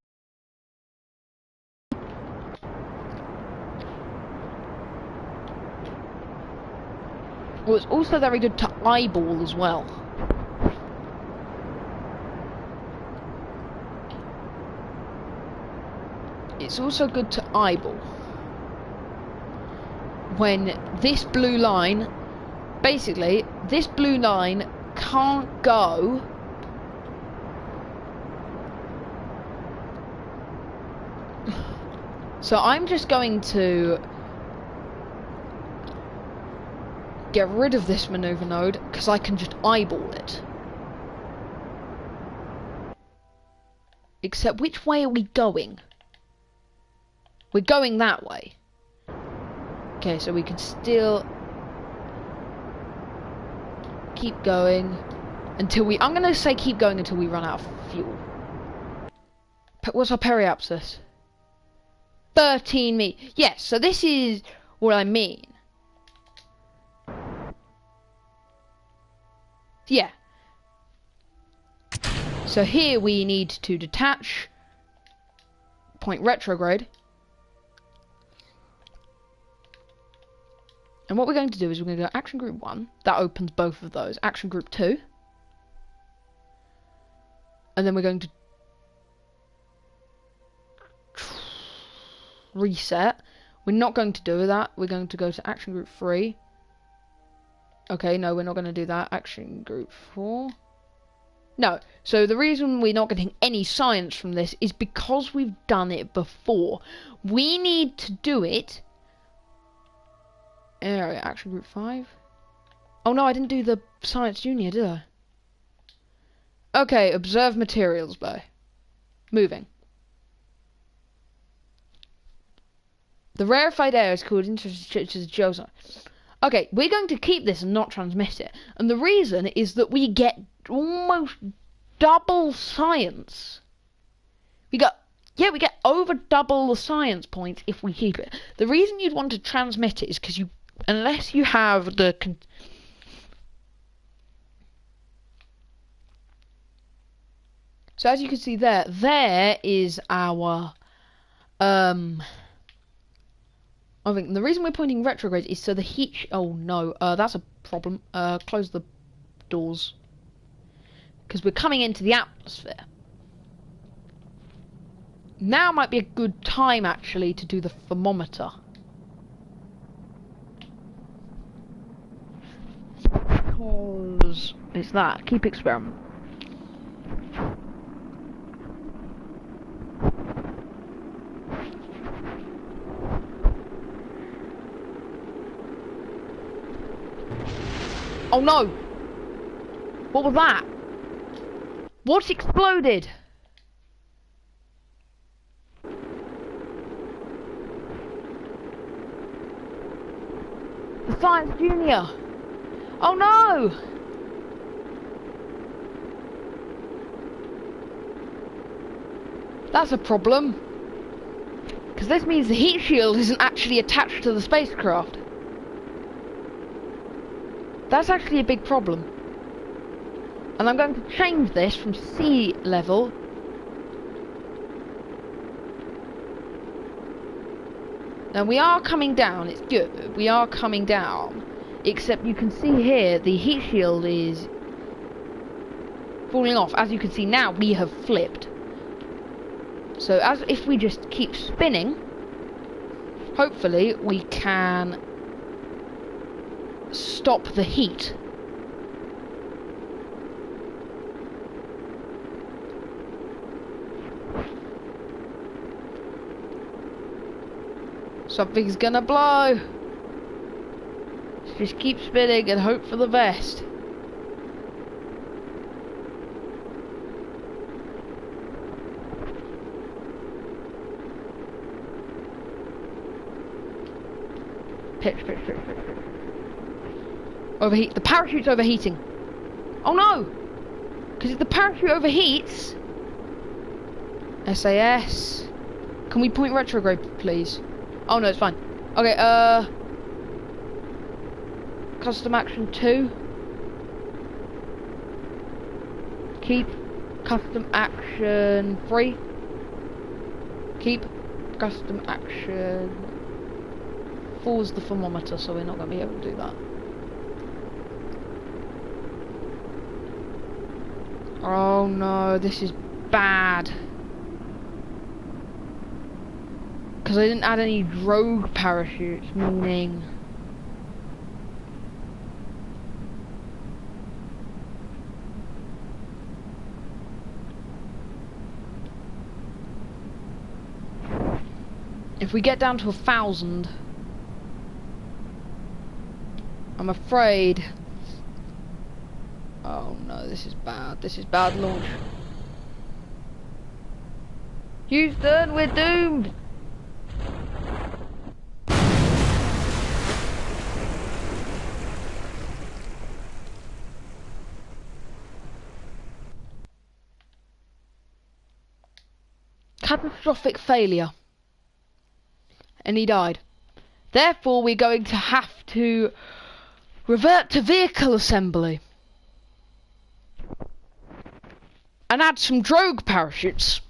Well, it's also very good to eyeball as well. It's also good to eyeball when this blue line, basically, this blue line can't go so I'm just going to get rid of this maneuver node because I can just eyeball it. Except which way are we going? We're going that way. Okay, so we can still keep going until we. I'm gonna say keep going until we run out of fuel. What's our periapsis? 13 meters. Yes, so this is what I mean. Yeah. So here we need to detach, point retrograde. And what we're going to do is we're going to go action group 1. That opens both of those. Action group 2. And then we're going to reset. We're not going to do that. We're going to go to action group 3. Okay, no, we're not going to do that. Action group 4. No. So the reason we're not getting any science from this is because we've done it before. We need to do it. Area, action group 5. Oh no, I didn't do the science junior, did I? Okay, observe materials though. Moving. The rarefied air is called interstitial geoscience. Okay, we're going to keep this and not transmit it. And the reason is that we get almost double science. We get over double the science points if we keep it. The reason you'd want to transmit it is because unless you have the so as you can see there is our I think the reason we're pointing retrograde is so the heat. Oh no, that's a problem. Close the doors because we're coming into the atmosphere. Now might be a good time actually to do the thermometer. Because it's that. Keep experiment. Oh no! What was that? What exploded? The Science Junior! Oh no! That's a problem. Because this means the heat shield isn't actually attached to the spacecraft. That's actually a big problem. And I'm going to change this from sea level Now we are coming down, it's good, we are coming down, except you can see here the heat shield is falling off. As you can see now, we have flipped. So as if we just keep spinning, hopefully we can stop the heat. Something's gonna blow. Just keep spinning and hope for the best. Pitch. Overheat. The parachute's overheating. Oh no! Because if the parachute overheats... SAS. Can we point retrograde, please? Oh no, it's fine. Okay, custom action 2. Keep custom action 3. Keep custom action 4's the thermometer, so we're not going to be able to do that. Oh no, this is bad. Because I didn't add any drogue parachutes, meaning... If we get down to 1,000... I'm afraid... Oh no, this is bad. This is bad launch. Houston, we're doomed! Catastrophic failure. And he died. Therefore, we're going to have to revert to vehicle assembly. And add some drogue parachutes.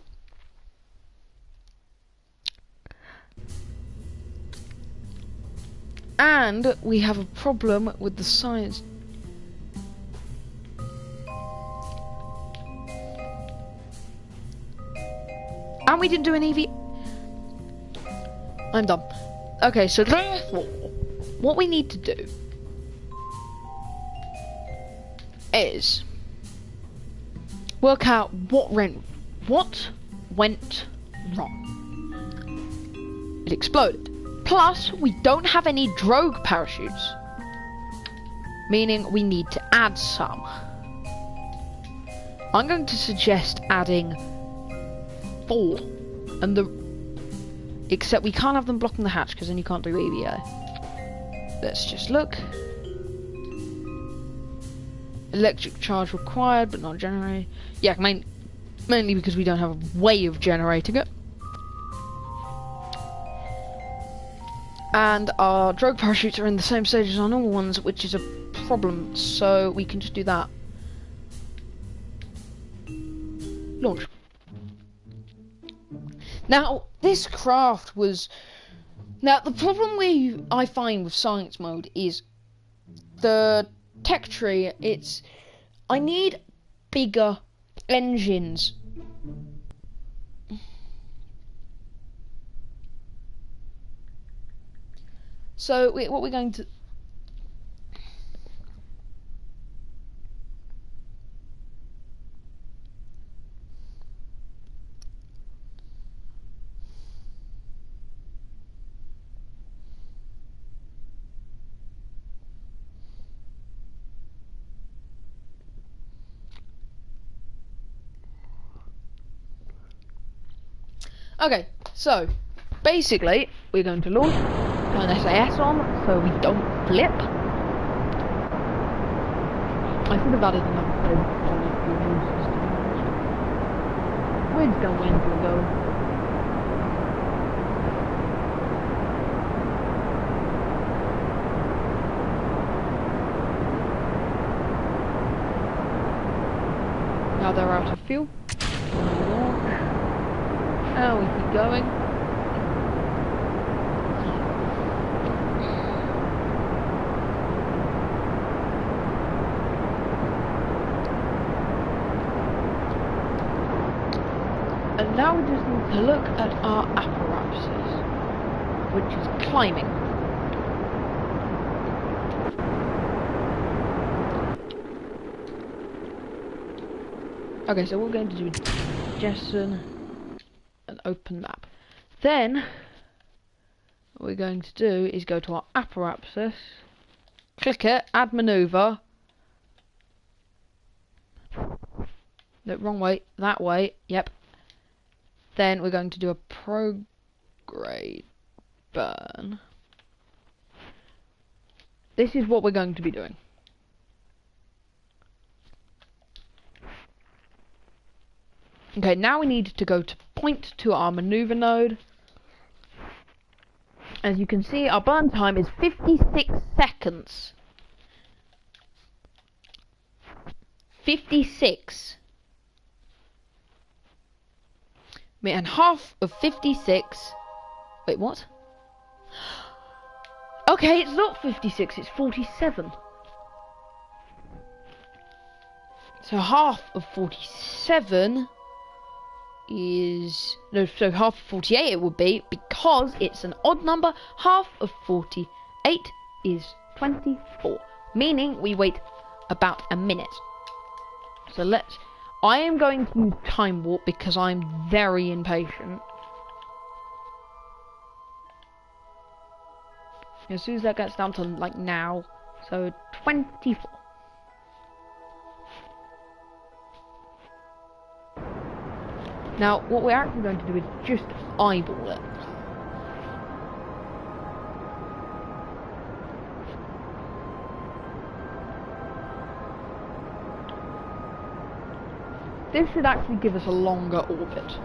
And we have a problem with the science. And we didn't do an EV. I'm done. Okay, so therefore, what we need to do is work out what went wrong. It exploded. Plus, we don't have any drogue parachutes, meaning we need to add some. I'm going to suggest adding 4, and except we can't have them blocking the hatch because then you can't do EVA. Let's just look. Electric charge required, but not generated. Yeah, mainly because we don't have a way of generating it. And our drogue parachutes are in the same stage as our normal ones, which is a problem. So we can just do that. Launch. Now, this craft was... Now, the problem I find with science mode is the tech tree, I need bigger engines. So, what we're going to... Okay, so basically we're going to launch, turn SAS on so we don't flip. I should have added another thing on the new system. Where's going to go? Now they're out of fuel. Now we keep going. And now we just need to look at our apparatuses, which is climbing. Okay, so what we're going to do is jettison and open map. Then what we're going to do is go to our apparatus, click it, add maneuver. No, wrong way, that way, yep. Then we're going to do a prograde burn. This is what we're going to be doing. Okay, now we need to go to point to our maneuver node. As you can see, our burn time is 56 seconds. 56. And half of 56. Wait, what? Okay, it's not 56, it's 47. So half of 47 is... No, so half of 48 it would be, because it's an odd number. Half of 48 is 24. Meaning we wait about a minute. So let's... I am going to use time warp because I'm very impatient. As soon as that gets down to like now, so 24. Now, what we're actually going to do is just eyeball it. This should actually give us a longer orbit.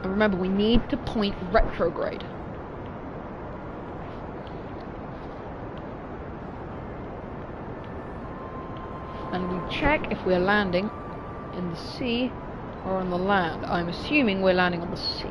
And remember, we need to point retrograde. And we check if we're landing in the sea or on the land. I'm assuming we're landing on the sea.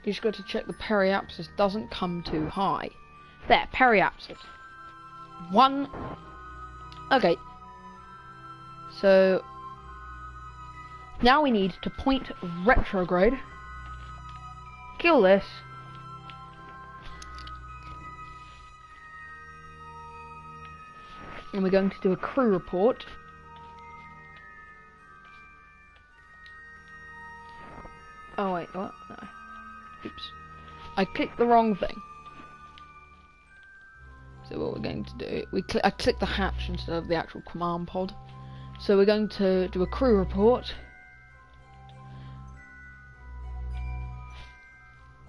You just got to check the periapsis doesn't come too high. There, periapsis. 1. Okay. So now we need to point retrograde. Kill this. And we're going to do a crew report. Oh wait, what? No. Oops. I clicked the wrong thing. So what we're going to do, I clicked the hatch instead of the actual command pod. So we're going to do a crew report.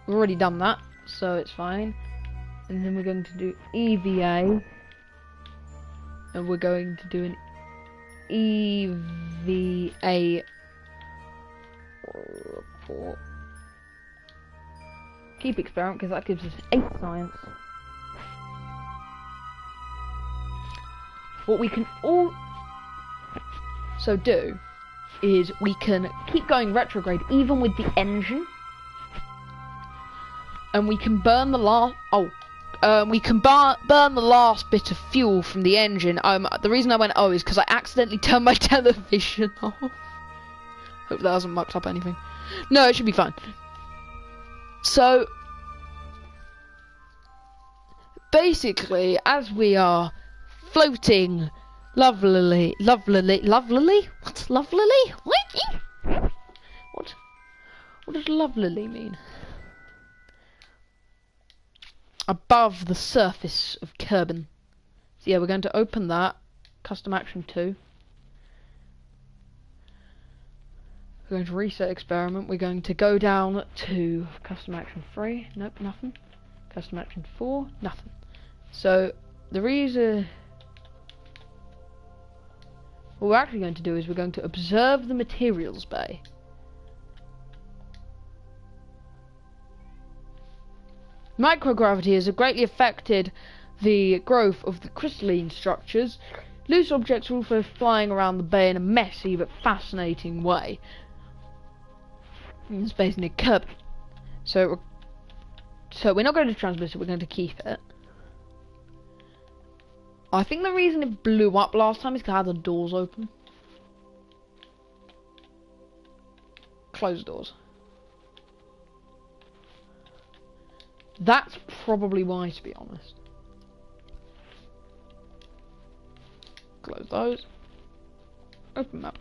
We've already done that, so it's fine. And then we're going to do EVA. And we're going to do an EVA report. Keep experiment, because that gives us 8 science. What we can also do is we can keep going retrograde even with the engine, and we can burn the last. Oh, we can burn the last bit of fuel from the engine. The reason I went oh is because I accidentally turned my television off. Hope that hasn't mucked up anything. No, it should be fine. So, basically, as we are floating lovelily? What's lovelily? What does lovelily mean? Above the surface of Kerbin. So yeah, we're going to open that. Custom action 2. We're going to reset experiment. We're going to go down to custom action 3. Nope, nothing. Custom action 4. Nothing. So the reason what we're actually going to do is we're going to observe the materials bay. Microgravity has greatly affected the growth of the crystalline structures. Loose objects are also flying around the bay in a messy but fascinating way. In space near Kerbin. So we're not going to transmit it, we're going to keep it. I think the reason it blew up last time is because I had the doors open. Closed doors. That's probably why, to be honest. Close those. Open map.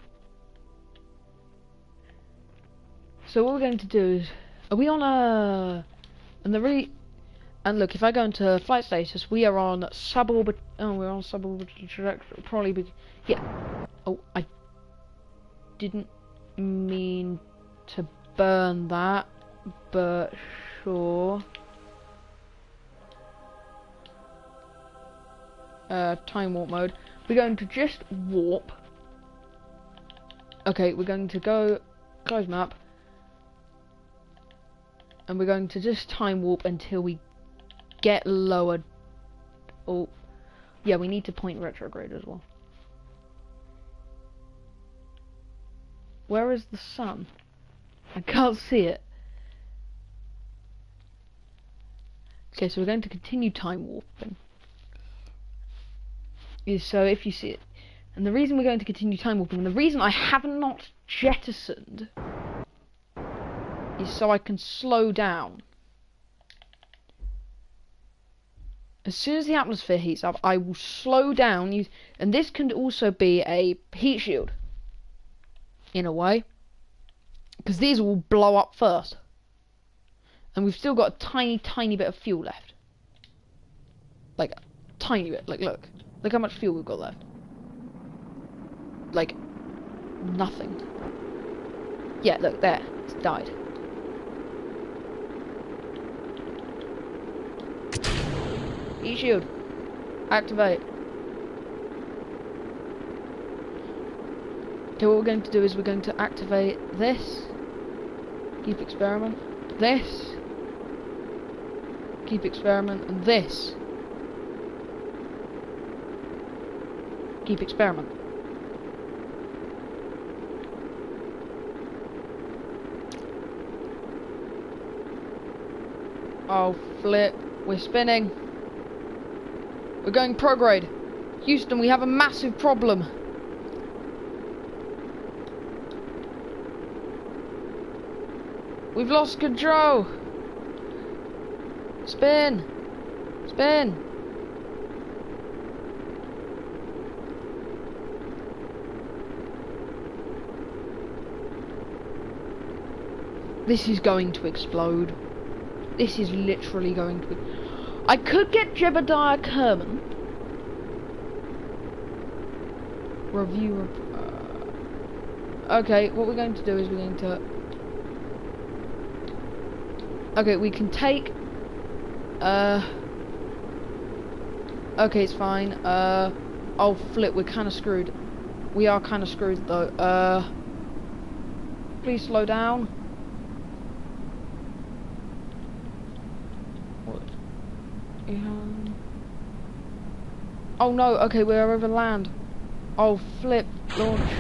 So what we're going to do is, are we on a, and look, if I go into flight status, we are on suborbital. Oh, we're on suborbital trajectory. Probably be, yeah. Oh, I didn't mean to burn that, but sure. Time warp mode. We're going to just warp. Okay, we're going to go close map. And we're going to just time warp until we get lower. Oh, yeah, we need to point retrograde as well. Where is the sun? I can't see it. Okay, so we're going to continue time warping. So if you see it, and the reason we're going to continue time warping, and the reason I have not jettisoned, is so I can slow down. As soon as the atmosphere heats up, I will slow down. And this can also be a heat shield, in a way, because these will blow up first, and we've still got a tiny bit of fuel left. Like a tiny bit. Like look how much fuel we've got left. Like nothing. Yeah, look there. It's died. Heat shield. Activate. Okay, what we're going to do is we're going to activate this. Keep experiment. This. Keep experiment. And this. Keep experiment. Oh, flip. We're spinning. We're going prograde. Houston, we have a massive problem. We've lost control. Spin. Spin. This is going to explode. This is literally going to... I could get Jebediah Kerman. Review... okay, what we're going to do is we're going to... okay, we can take... okay, it's fine. Oh, flip, we're kind of screwed. We are kind of screwed, though. Please slow down. Oh no, okay, we're over land. Oh, flip, launch.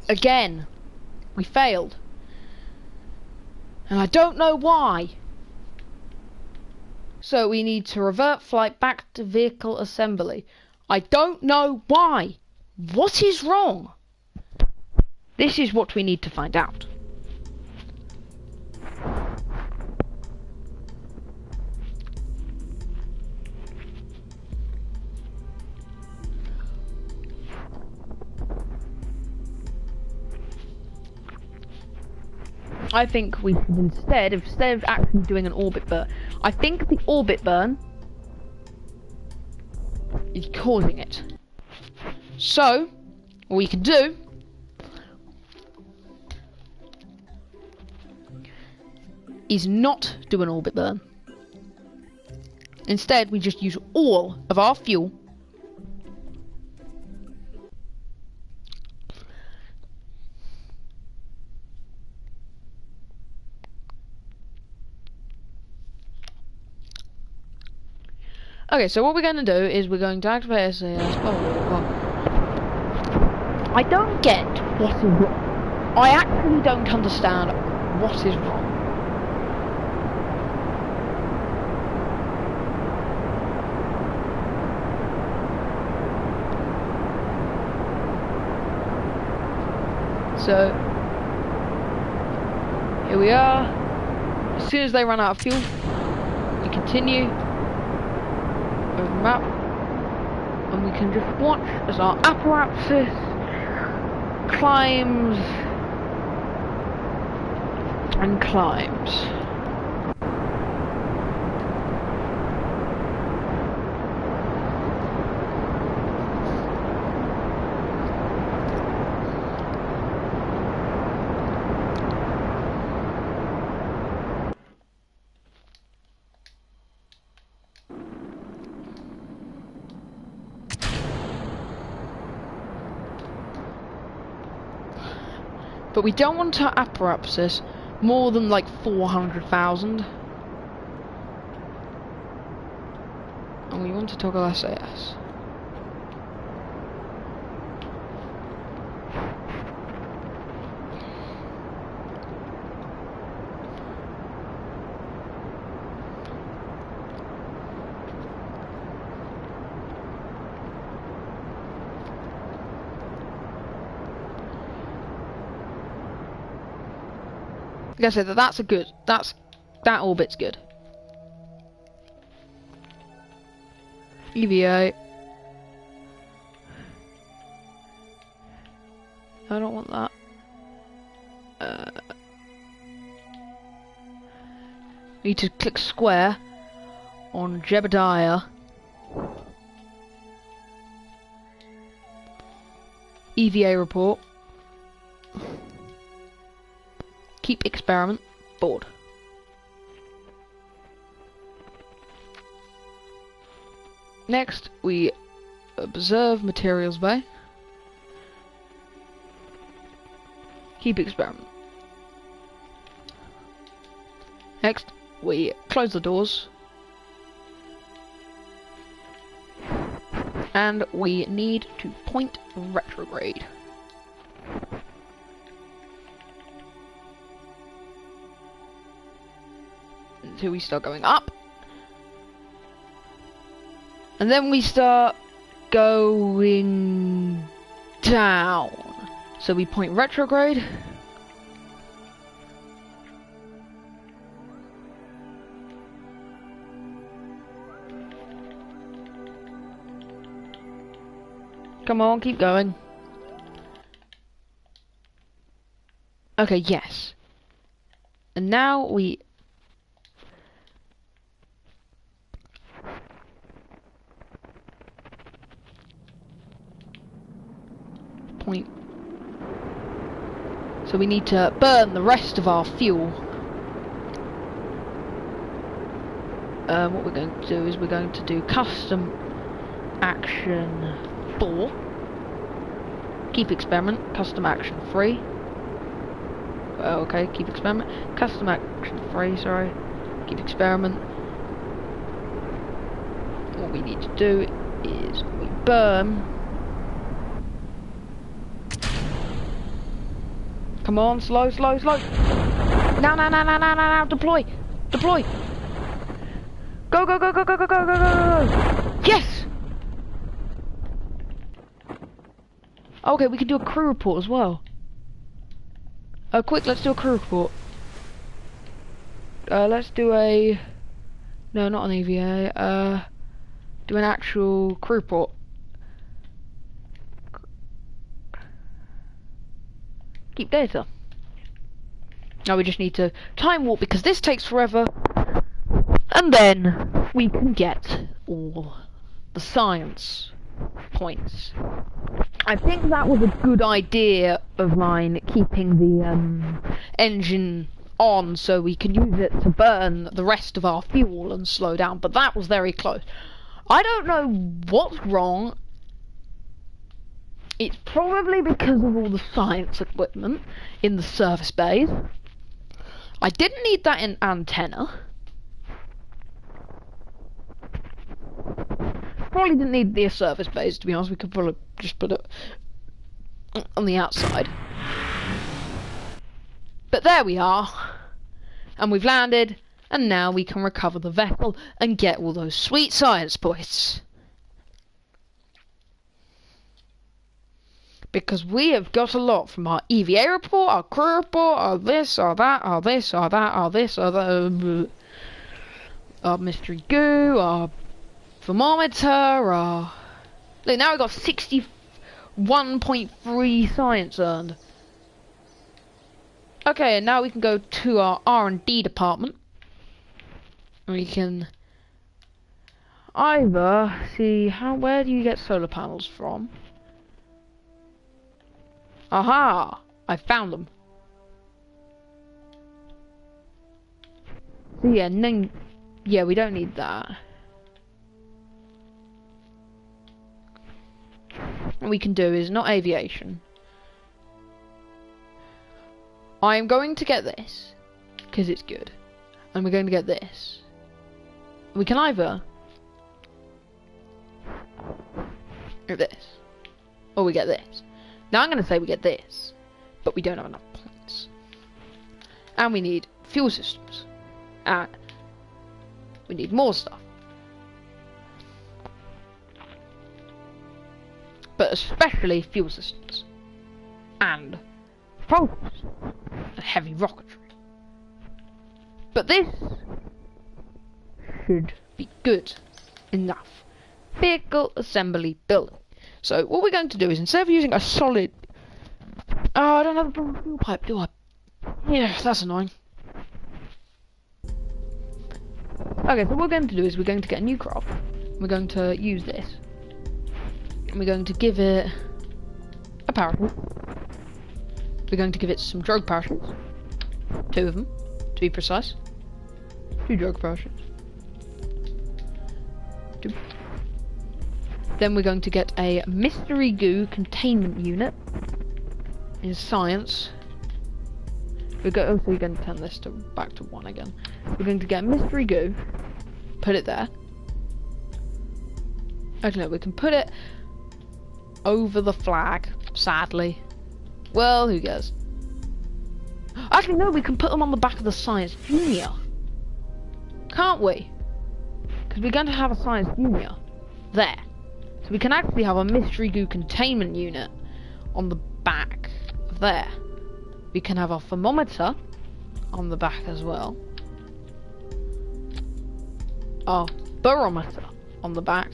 Again, we failed. And I don't know why. So we need to revert flight back to vehicle assembly. I don't know why. What is wrong? This is what we need to find out. I think we should instead of actually doing an orbit burn, I think the orbit burn is causing it. So, what we can do is not do an orbit burn. Instead, we just use all of our fuel Okay, so what we're going to do is we're going to activate SAS. I don't get what is wrong. I actually don't understand what is wrong. So, here we are. As soon as they run out of fuel, we continue. Map, and we can just watch as our apparatus climbs and climbs. But we don't want our apparatus more than like 400,000. And we want to toggle SAS. Like I said, that orbit's good. EVA. I don't want that. Need to click square on Jebediah. EVA report. Keep experiment board. Next, we observe materials bay. Keep experiment. Next, we close the doors. And we need to point retrograde. Until we start going up. And then we start going down. So we point retrograde. Come on, keep going. Okay, yes. And now we point. So we need to burn the rest of our fuel. What we're going to do is we're going to do custom action 4. Keep experiment, custom action 3. Okay, keep experiment, custom action 3, sorry. Keep experiment. What we need to do is we burn. Come on, slow, slow, slow. Now. Deploy. Deploy. Go. Yes. Okay, we can do a crew report as well. Quick, let's do a crew report. Let's do a... No, not an EVA. Do an actual crew report. Keep data. Now we just need to time warp because this takes forever. And then we can get all the science points. I think that was a good idea of mine, keeping the engine on so we can use it to burn the rest of our fuel and slow down, but that was very close. I don't know what's wrong. It's probably because of all the science equipment in the service bays. I didn't need that in antenna. Probably didn't need the service bays, to be honest. We could probably just put it on the outside. But there we are. And we've landed. And now we can recover the vessel and get all those sweet science points. Because we have got a lot from our EVA report, our crew report, our this, our that, our this, our that, our this, our that, our mystery goo, our thermometer, our... Look, now we've got 61.3 science earned. Okay, and now we can go to our R&D department. We can either see where do you get solar panels from? Aha! I found them. So yeah, we don't need that. What we can do is not aviation. I am going to get this because it's good, and we're going to get this. We can either get this, or we get this. Now I'm going to say we get this, but we don't have enough points. And we need fuel systems. And we need more stuff. But especially fuel systems. And propulsion systems. And heavy rocketry. But this should be good enough. Vehicle assembly building. So what we're going to do is, instead of using a solid... Oh, I don't have a fuel pipe, do I? Yeah, that's annoying. Okay, so what we're going to do is we're going to get a new craft. We're going to use this. And we're going to give it a parachute. We're going to give it some drogue parachutes. 2 of them, to be precise. 2 drogue parachutes. 2. Then we're going to get a mystery goo containment unit in science. So you're going to turn this back to 1 again. We're going to get a mystery goo, put it there. I don't know, we can put it over the flag, sadly. Well, who cares? Actually, no, we can put them on the back of the Science Junior. Can't we? Because we're going to have a Science Junior there. So we can actually have a mystery goo containment unit on the back there. We can have a thermometer on the back as well. Our barometer on the back.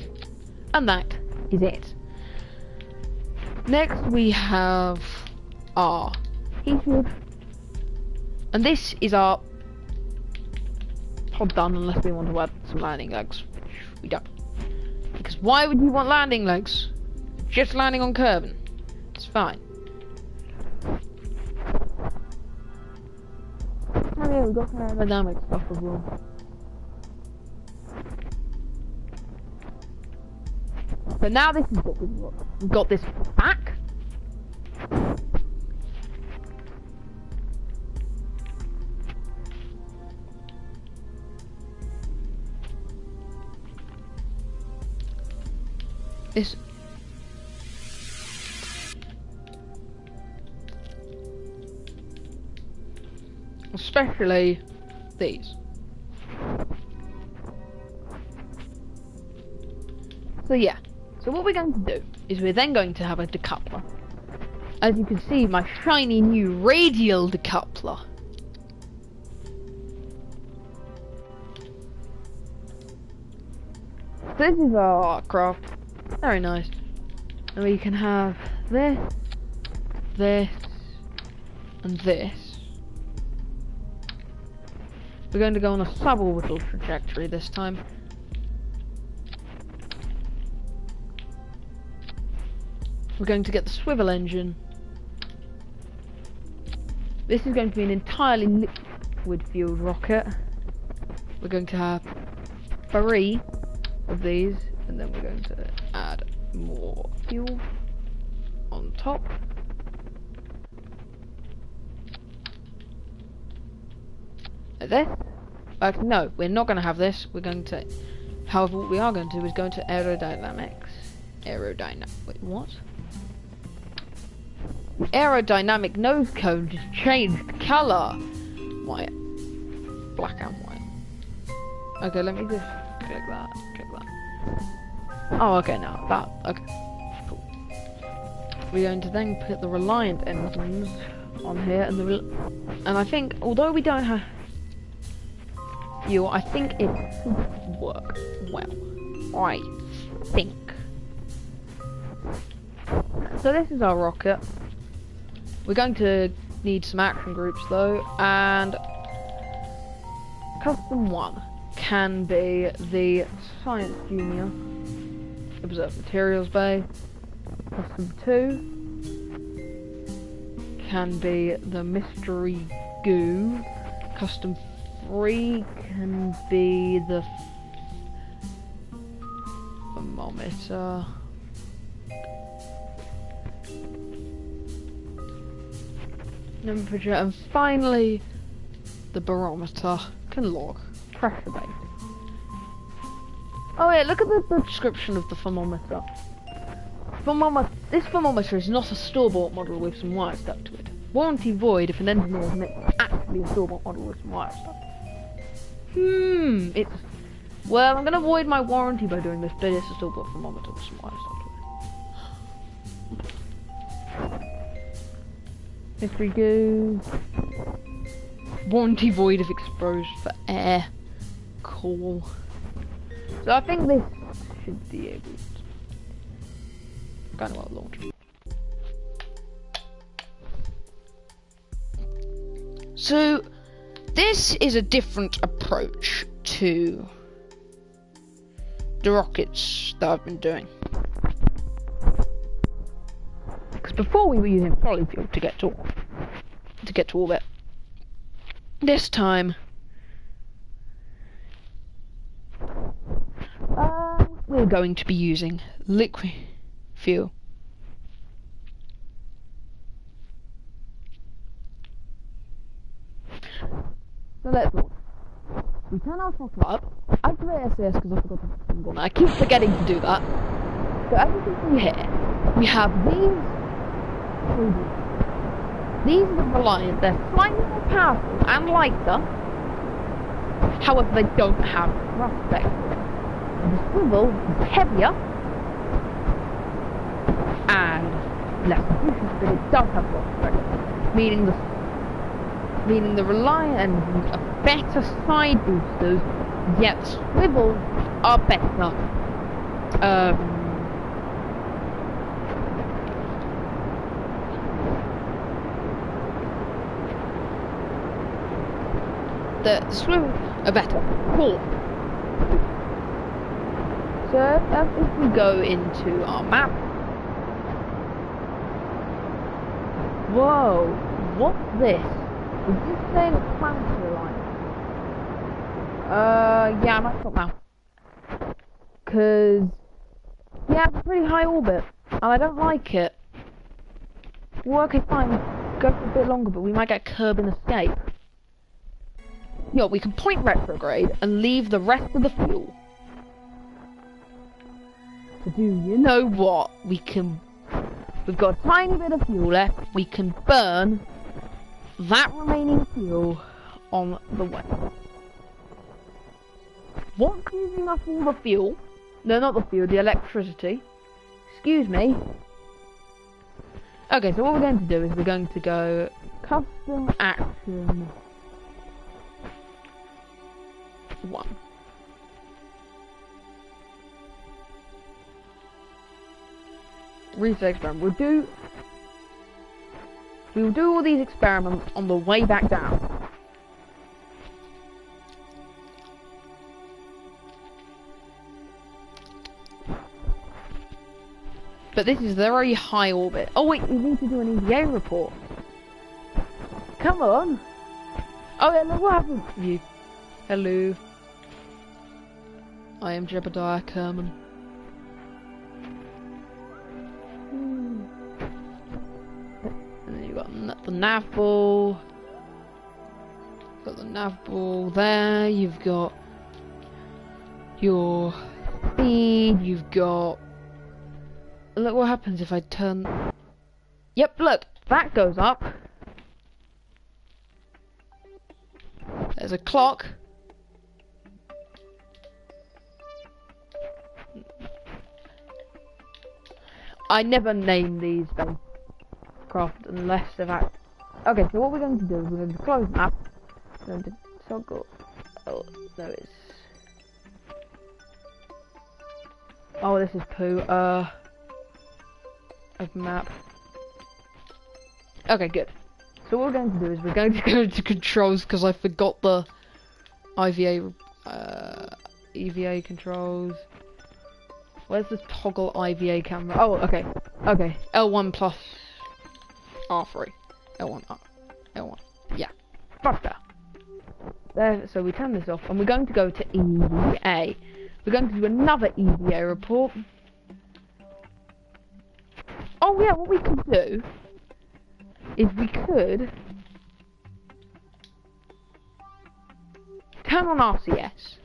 And that is it. Next we have our heat shield. And this is our pod done, unless we want to add some landing legs, which we don't. Because why would you want landing legs? Just landing on Kerbin. It's fine. Oh yeah, we've got aerodynamic stuff as well. So now this is what we've got. We've got this back. This. especially these. So yeah, so what we're going to do is we're then going to have a decoupler. As you can see, my shiny new radial decoupler. This is our craft. Very nice. And we can have this, this, and this. We're going to go on a suborbital trajectory this time. We're going to get the swivel engine. This is going to be an entirely liquid-fueled rocket. We're going to have 3 of these, and then we're going to add more fuel on top. Like this. No, we're not going to have this. We're going to... However, what we are going to do is go into aerodynamics. Wait, what? The aerodynamic nose cone just changed colour. White. Black and white. Okay, let me just click that. Oh, okay, now that. Okay. Cool. We're going to then put the Reliant engines on here, and I think, although we don't have fuel, I think it should work well. I think. So this is our rocket. We're going to need some action groups though, and custom 1 can be the Science Junior Observe Materials Bay. Custom 2 can be the Mystery Goo. Custom 3 can be the thermometer. Temperature, and finally the barometer can log pressure based. Oh yeah, look at the description of the thermometer. This thermometer is not a store-bought model with some wire stuck to it. Warranty void if an engineer admits it's actually a store-bought model with some wire stuck. Well, I'm gonna void my warranty by doing this, but it's a store-bought thermometer with some wire stuck to it. Mystery Goo. Warranty void if exposed for air. Cool. So I think this should be able to kind of well launch. So this is a different approach to the rockets that I've been doing. Because before we were using solid fuel to get to orbit. This time we're going to be using liquid fuel. So let's launch. We turn our throttle up. Activate SAS because I forgot to put on. I keep forgetting to do that. So as you can see here, we have these. These are the Reliant. They're slightly more powerful and lighter. However, they don't have thrust vector. The swivel is heavier and less efficient, but it does have thrust vector, meaning the Reliant engines are better side boosters, yet swivels are better. The swivels are better. Cool. So if we go into our map. Whoa, what's this? Is this saying a planetary line? Yeah, I might stop now. Cause yeah, it's a pretty high orbit, and I don't like it. Well, okay, fine, go for a bit longer, but we might get Kerbin escape. Yo, we can point retrograde and leave the rest of the fuel. To do, you know what? We've got a tiny bit of fuel left. We can burn that remaining fuel on the way. What's using up all the fuel? No, not the fuel, the electricity. Excuse me. Okay, so what we're going to do is we're going to go custom action 1. Reset experiment. We'll do all these experiments on the way back down. But this is a very high orbit. Oh wait, we need to do an EVA report. Come on. Oh yeah, look what happened to you. Hello. I am Jebediah Kerman. And then you've got the nav ball. Got the nav ball there. You've got your speed. You've got. Look what happens if I turn. Yep, look, that goes up. There's a clock. I never name these spacecraft unless they've actually... Okay, so what we're going to do is we're going to close the map. We're going to toggle... Oh, no, it's... Oh, this is poo. Open map. Okay, good. So what we're going to do is we're going to go to controls because I forgot the EVA controls. Where's the toggle IVA camera? Oh, okay. Okay. L1 plus R3. L1. L1. Yeah. Faster. There. So we turn this off and we're going to go to EVA. We're going to do another EVA report. Oh yeah, what we could do is we could turn on RCS.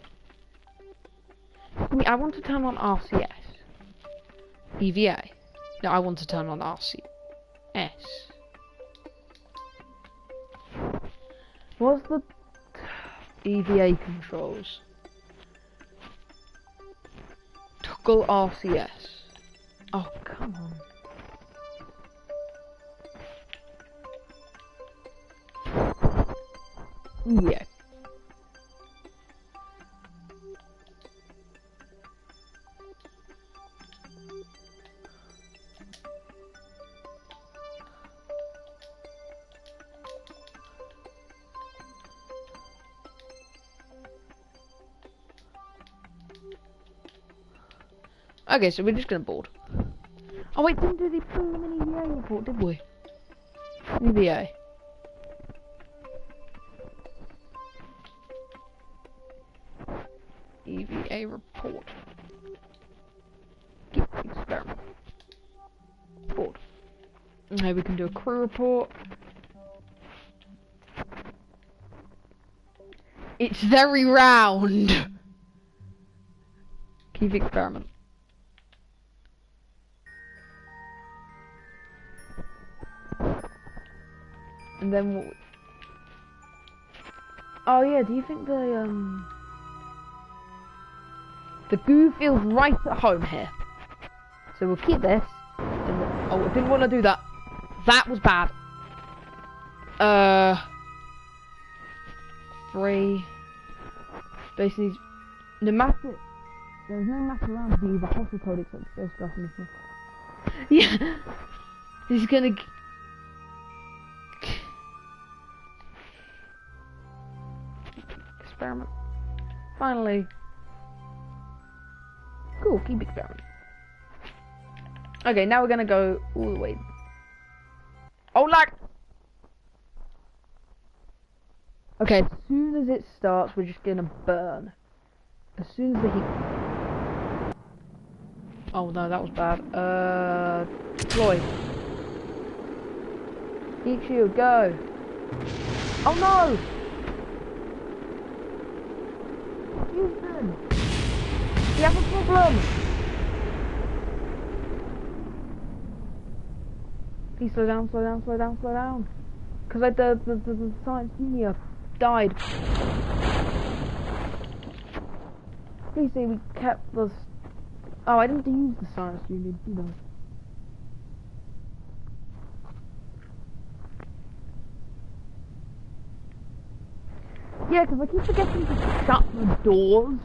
I want to turn on RCS. EVA. No, I want to turn on RCS. What's the EVA controls? Toggle RCS. Oh, come on. Yeah. Okay, so we're just gonna board. Oh wait, didn't do the preliminary EVA report, did we? EVA. EVA report. Keep experiment. Board. Okay, we can do a crew report. It's very round. Keep experiment. And then what? Oh yeah, do you think the goo feels right at home here? So we'll keep this. Oh, I didn't want to do that. That was bad. 3. Basically, no matter. There's no matter around the hostile code except there's stuff in the front. Yeah. He's gonna. Experiment. Finally. Cool, keep experiment. Okay, now we're gonna go all the way. Oh, lag! Okay, as soon as it starts, we're just gonna burn. As soon as the heat... Oh no, that was bad. Deploy. Heat shield, go! Oh no! Houston! We have a problem! Please slow down, slow down, slow down, slow down. Because like the science junior died. Please say we kept the... Oh, I didn't use the science unit, did I? Yeah, because I keep forgetting to shut the doors.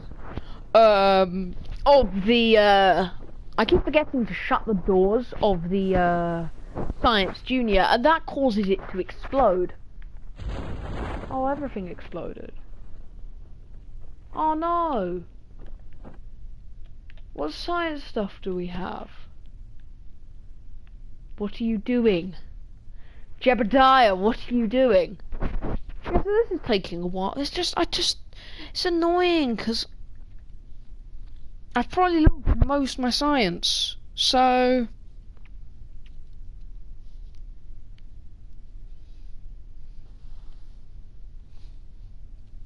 I keep forgetting to shut the doors of the, Science Junior, and that causes it to explode. Oh, everything exploded. Oh no! What science stuff do we have? What are you doing? Jebediah, what are you doing? Yeah, so this is taking a while. It's annoying, because I've probably looked at most of my science, so...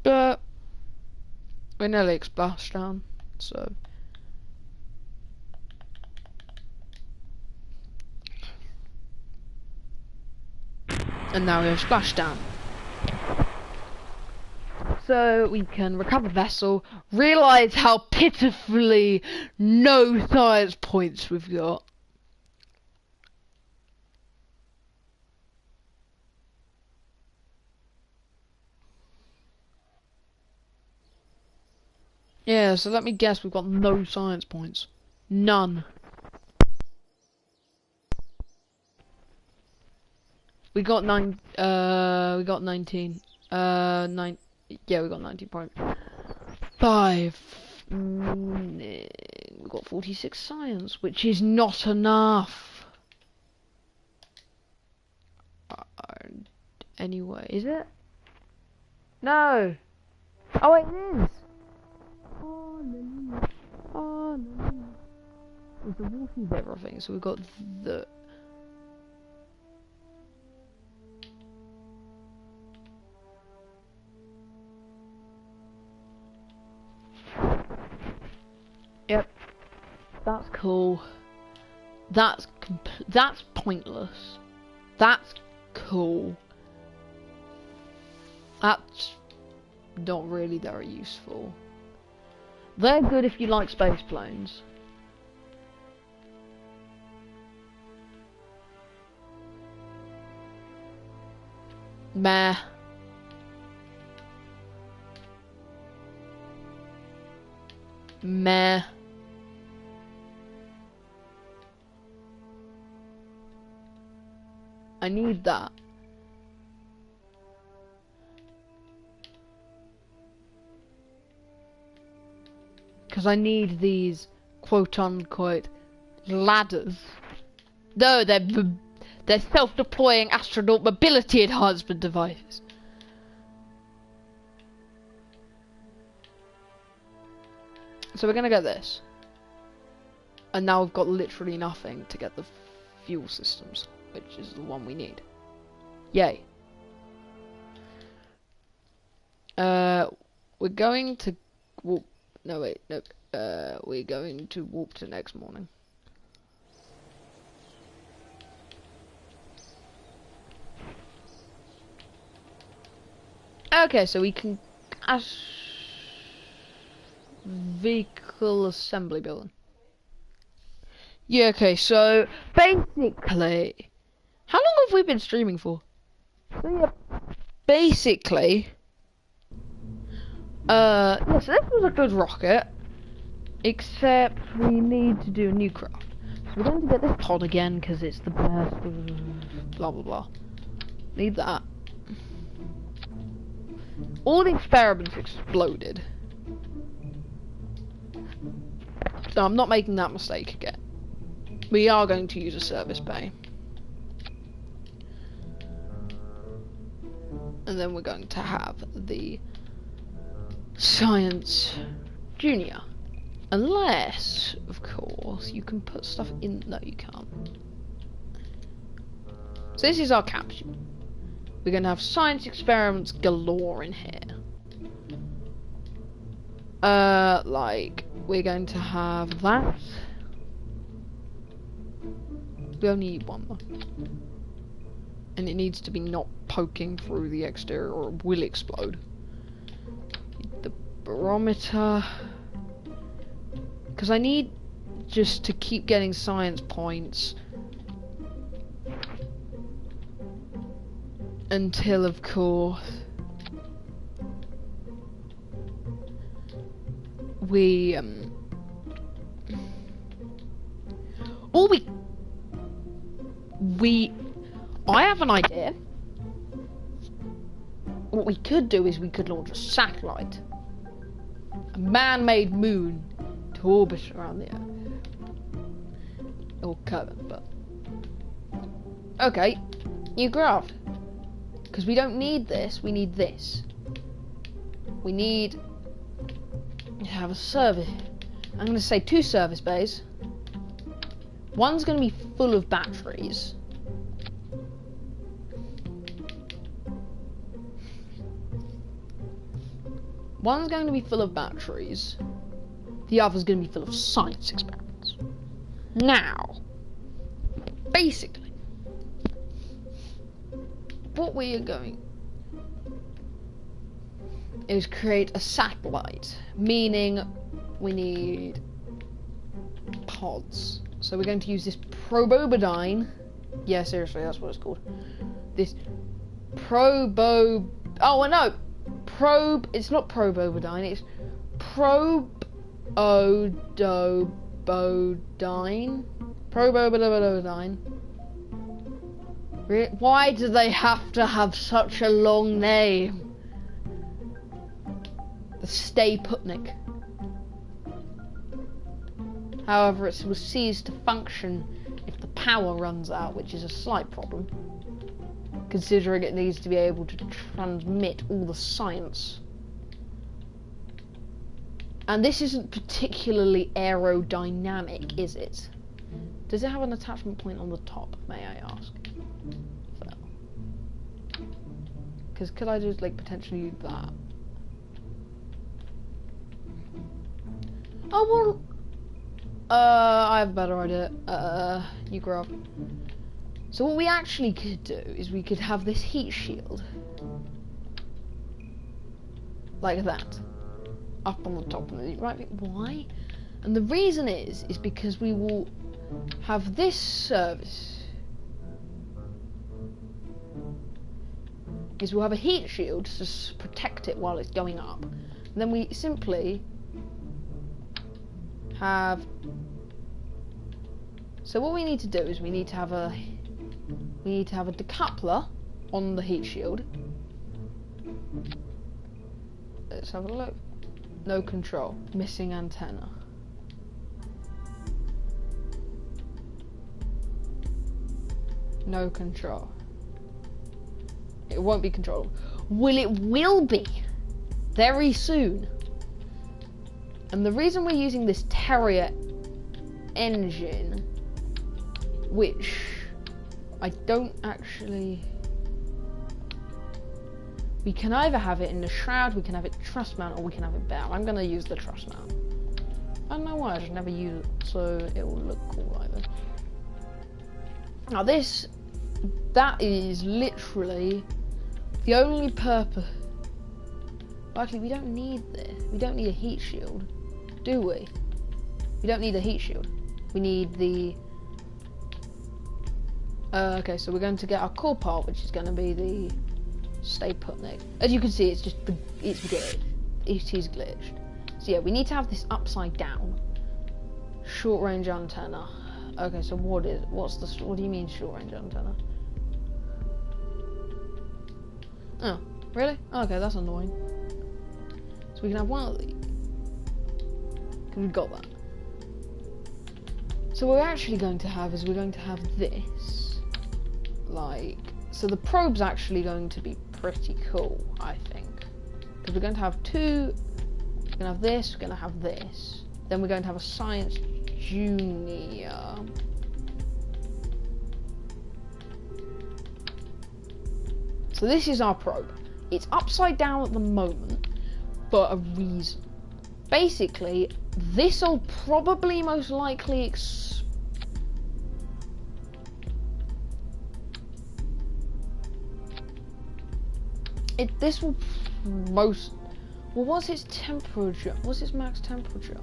But we're nearly splashed down, so... And now we have splashdown. So we can recover vessel, realise how pitifully no science points we've got. Yeah, so let me guess, we've got no science points. None. We got 19. We got 19.5. We got 46 science, which is not enough. Anyway, is it? No. Oh, wait, it is. Hallelujah. Hallelujah. With the water of everything, so we've got the... Yep, that's cool. That's pointless. That's cool. That's not really very useful. They're good if you like space planes. Meh. Meh. I need that. Because I need these quote-unquote ladders. No, they're self-deploying astronaut mobility enhancement devices. So we're gonna get this. And now we've got literally nothing to get the fuel systems, which is the one we need. Yay. We're going to warp. No, wait, no. We're going to warp to next morning. Okay, so we can vehicle assembly building. Yeah, okay, so basically, how long have we been streaming for? So yeah, basically, yeah, so this was a good rocket, except we need to do a new craft. So we're going to get this pod again, because it's the best, blah blah blah. Need that. All the experiments exploded. So I'm not making that mistake again. We are going to use a service bay. And then we're going to have the Science Junior. Unless, of course, you can put stuff in... No, you can't. So this is our capsule. We're going to have science experiments galore in here. Like, we're going to have that. We only need one though. And it needs to be not poking through the exterior or it will explode. The barometer. Because I need just to keep getting science points. Until, of course, we, I have an idea. What we could do is we could launch a satellite, a man-made moon, to orbit around the Earth. Or Kerbin, but okay, new graft. Because we don't need this, we need this. We need to have a service. I'm going to say 2 service bays. One's going to be full of batteries. One's going to be full of batteries. The other's going to be full of science experiments. Now, basically, what we are going is create a satellite, meaning we need pods. So we're going to use this Probobodyne. Yeah, seriously, that's what it's called. This Probo. Oh no, It's not Probobodyne. It's Probodobodyne. Probodobodyne. Why do they have to have such a long name? The Stay Putnik. However, it will cease to function if the power runs out, which is a slight problem, considering it needs to be able to transmit all the science. And this isn't particularly aerodynamic, is it? Does it have an attachment point on the top, may I ask? Because could I just, like, potentially use that? Oh, well... I have a better idea. You grow up. So what we actually could do is we could have this heat shield. Like that. Up on the top of the right. Why? And the reason is because we will have this service. Is we'll have a heat shield to protect it while it's going up. And then we simply have. So what we need to do is we need to have a decoupler on the heat shield. Let's have a look. No control. Missing antenna. No control. It won't be controllable. Well, it will be very soon. And the reason we're using this Terrier engine, which I don't actually... We can either have it in the shroud, we can have it truss mount, or we can have it bare. I'm going to use the truss mount. I don't know why, I just never use it, so it will look cool either. Now that is literally the only purpose. Actually, we don't need this. We don't need a heat shield, do we? We don't need a heat shield. We need the... okay, so we're going to get our core part, which is going to be the Stay Putnik. As you can see, it's glitched. It is glitched. So yeah, we need to have this upside down short range antenna. Okay, so what do you mean short range antenna? Oh, really? Okay, that's annoying. So we can have one of these. Because we've got that. So what we're actually going to have is we're going to have this. Like, so the probe's actually going to be pretty cool, I think. Because we're going to have two, we're going to have this, we're going to have this. Then we're going to have a Science Junior. So this is our probe. It's upside down at the moment for a reason. Basically, this'll probably most likely This will most. Well, what's its temperature? What's its max temperature?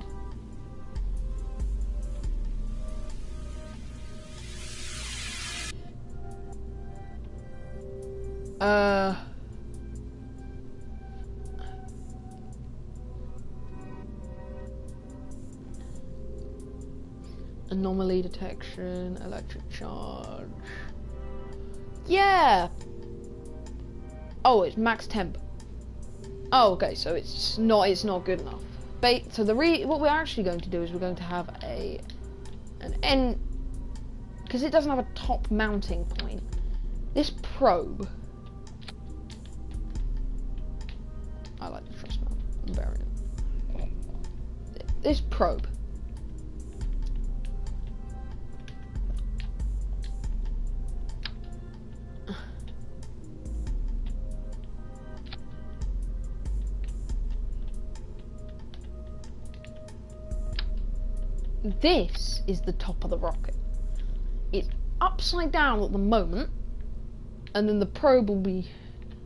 Anomaly detection, electric charge. Yeah. Oh, it's max temp. Oh, okay. So it's not good enough. So what we're actually going to do is we're going to have an end, because it doesn't have a top mounting point. This probe. I like the truss mount variant. This probe. This is the top of the rocket. It's upside down at the moment, and then the probe will be.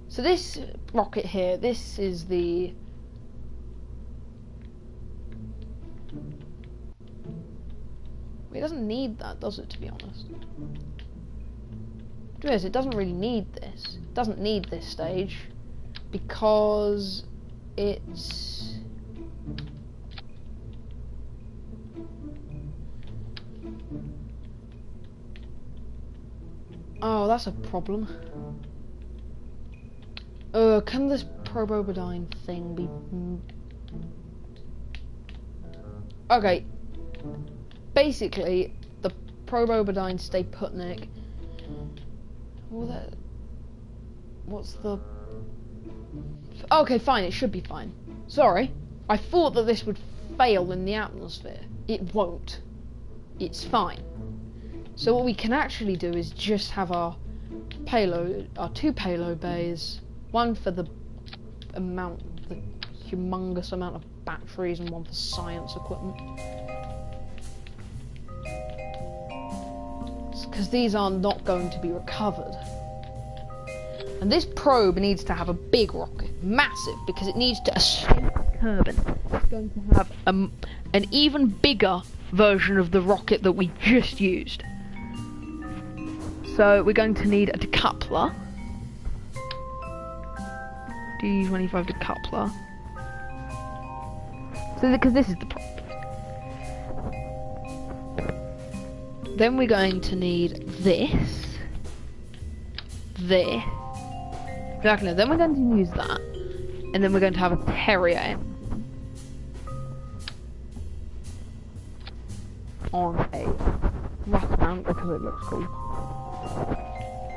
So this rocket here, this is the. It doesn't need that, does it? To be honest, it doesn't really need this. It doesn't need this stage because it's. Oh, that's a problem. Can this Probobodyne thing be... Okay. Basically, the Probobodyne Stay Putnik... What's the... Okay, fine, it should be fine. Sorry. I thought that this would fail in the atmosphere. It won't. It's fine. So what we can actually do is just have our payload, our 2 payload bays, one for the humongous amount of batteries and one for science equipment. Because these are not going to be recovered. And this probe needs to have a big rocket, massive, because it needs to escape the turbine. It's going to have an even bigger version of the rocket that we just used. So we're going to need a decoupler. D25 decoupler. So because this is the problem. Then we're going to need this. Then we're going to use that. And then we're going to have a Terrier on a rough mount because it looks cool.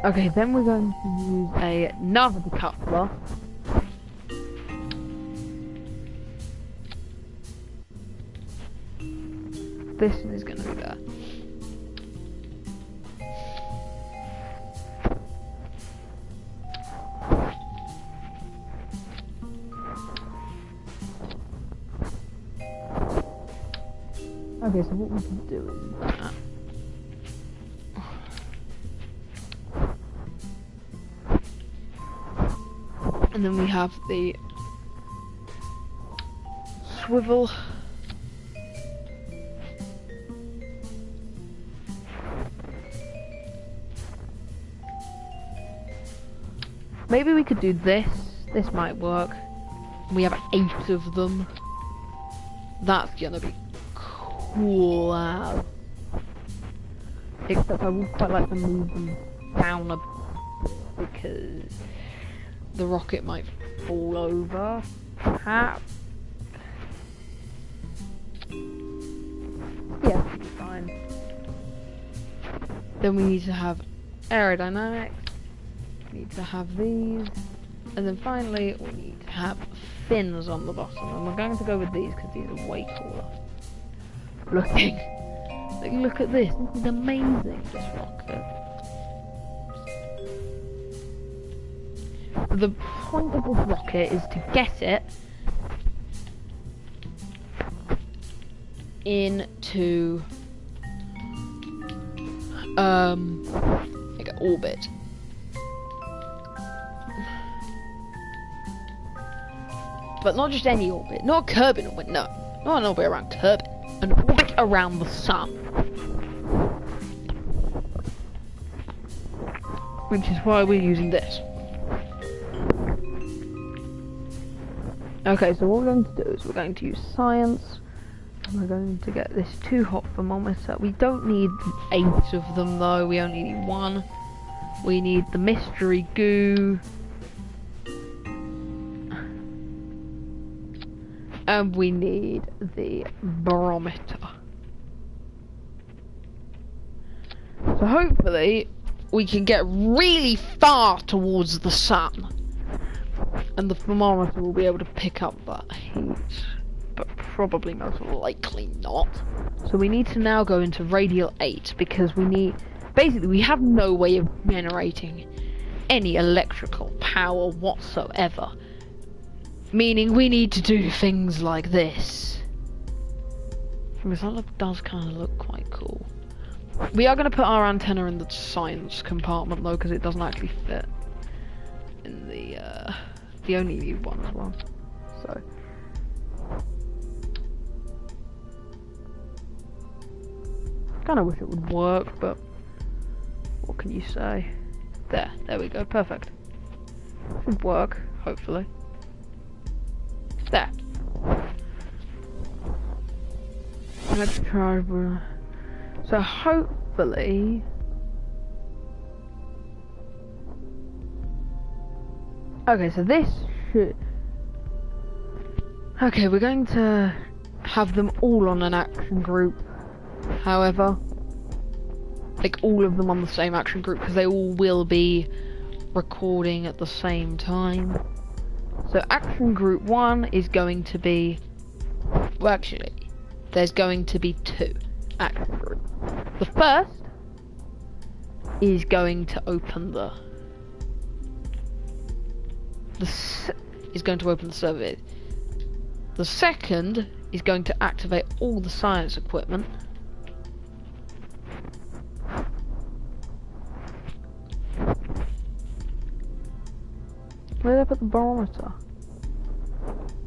Okay, then we're going to use another decoupler. This one is going to be there. Okay, so what we can do is that. And then we have the swivel. Maybe we could do this. This might work. We have 8 of them. That's gonna be cool. Wow. Except I would quite like to move them down a bit because the rocket might fall over, perhaps. Yeah, fine. Then we need to have aerodynamics, we need to have these, and then finally we need to have fins on the bottom, and we're going to go with these because these are way cooler looking. Like, look at this, this is amazing, this rocket. The point of this rocket is to get it into like orbit. But not just any orbit, not a Kerbin orbit, no. Not an orbit around Kerbin. An orbit around the sun. Which is why we're using this. Okay, so what we're going to do is we're going to use science. And we're going to get this 2-hop thermometer. We don't need 8 of them though, we only need 1. We need the mystery goo. And we need the barometer. So hopefully we can get really far towards the sun. And the thermometer will be able to pick up that heat. But probably most likely not. So we need to now go into radial 8 because we need... Basically, we have no way of generating any electrical power whatsoever. Meaning we need to do things like this. Because that does kind of look quite cool. We are going to put our antenna in the science compartment though, because it doesn't actually fit in the only need one as well. So kind of wish it would work, but what can you say? There we go, perfect. Should work, hopefully. There. Let's try. So hopefully. Okay, so this should. Okay, we're going to have them all on an action group. However, like all of them on the same action group because they all will be recording at the same time. So action group 1 is going to be, well actually, there's going to be 2 action groups. The first is going to open is going to open the survey. The second is going to activate all the science equipment. Where did I put the barometer?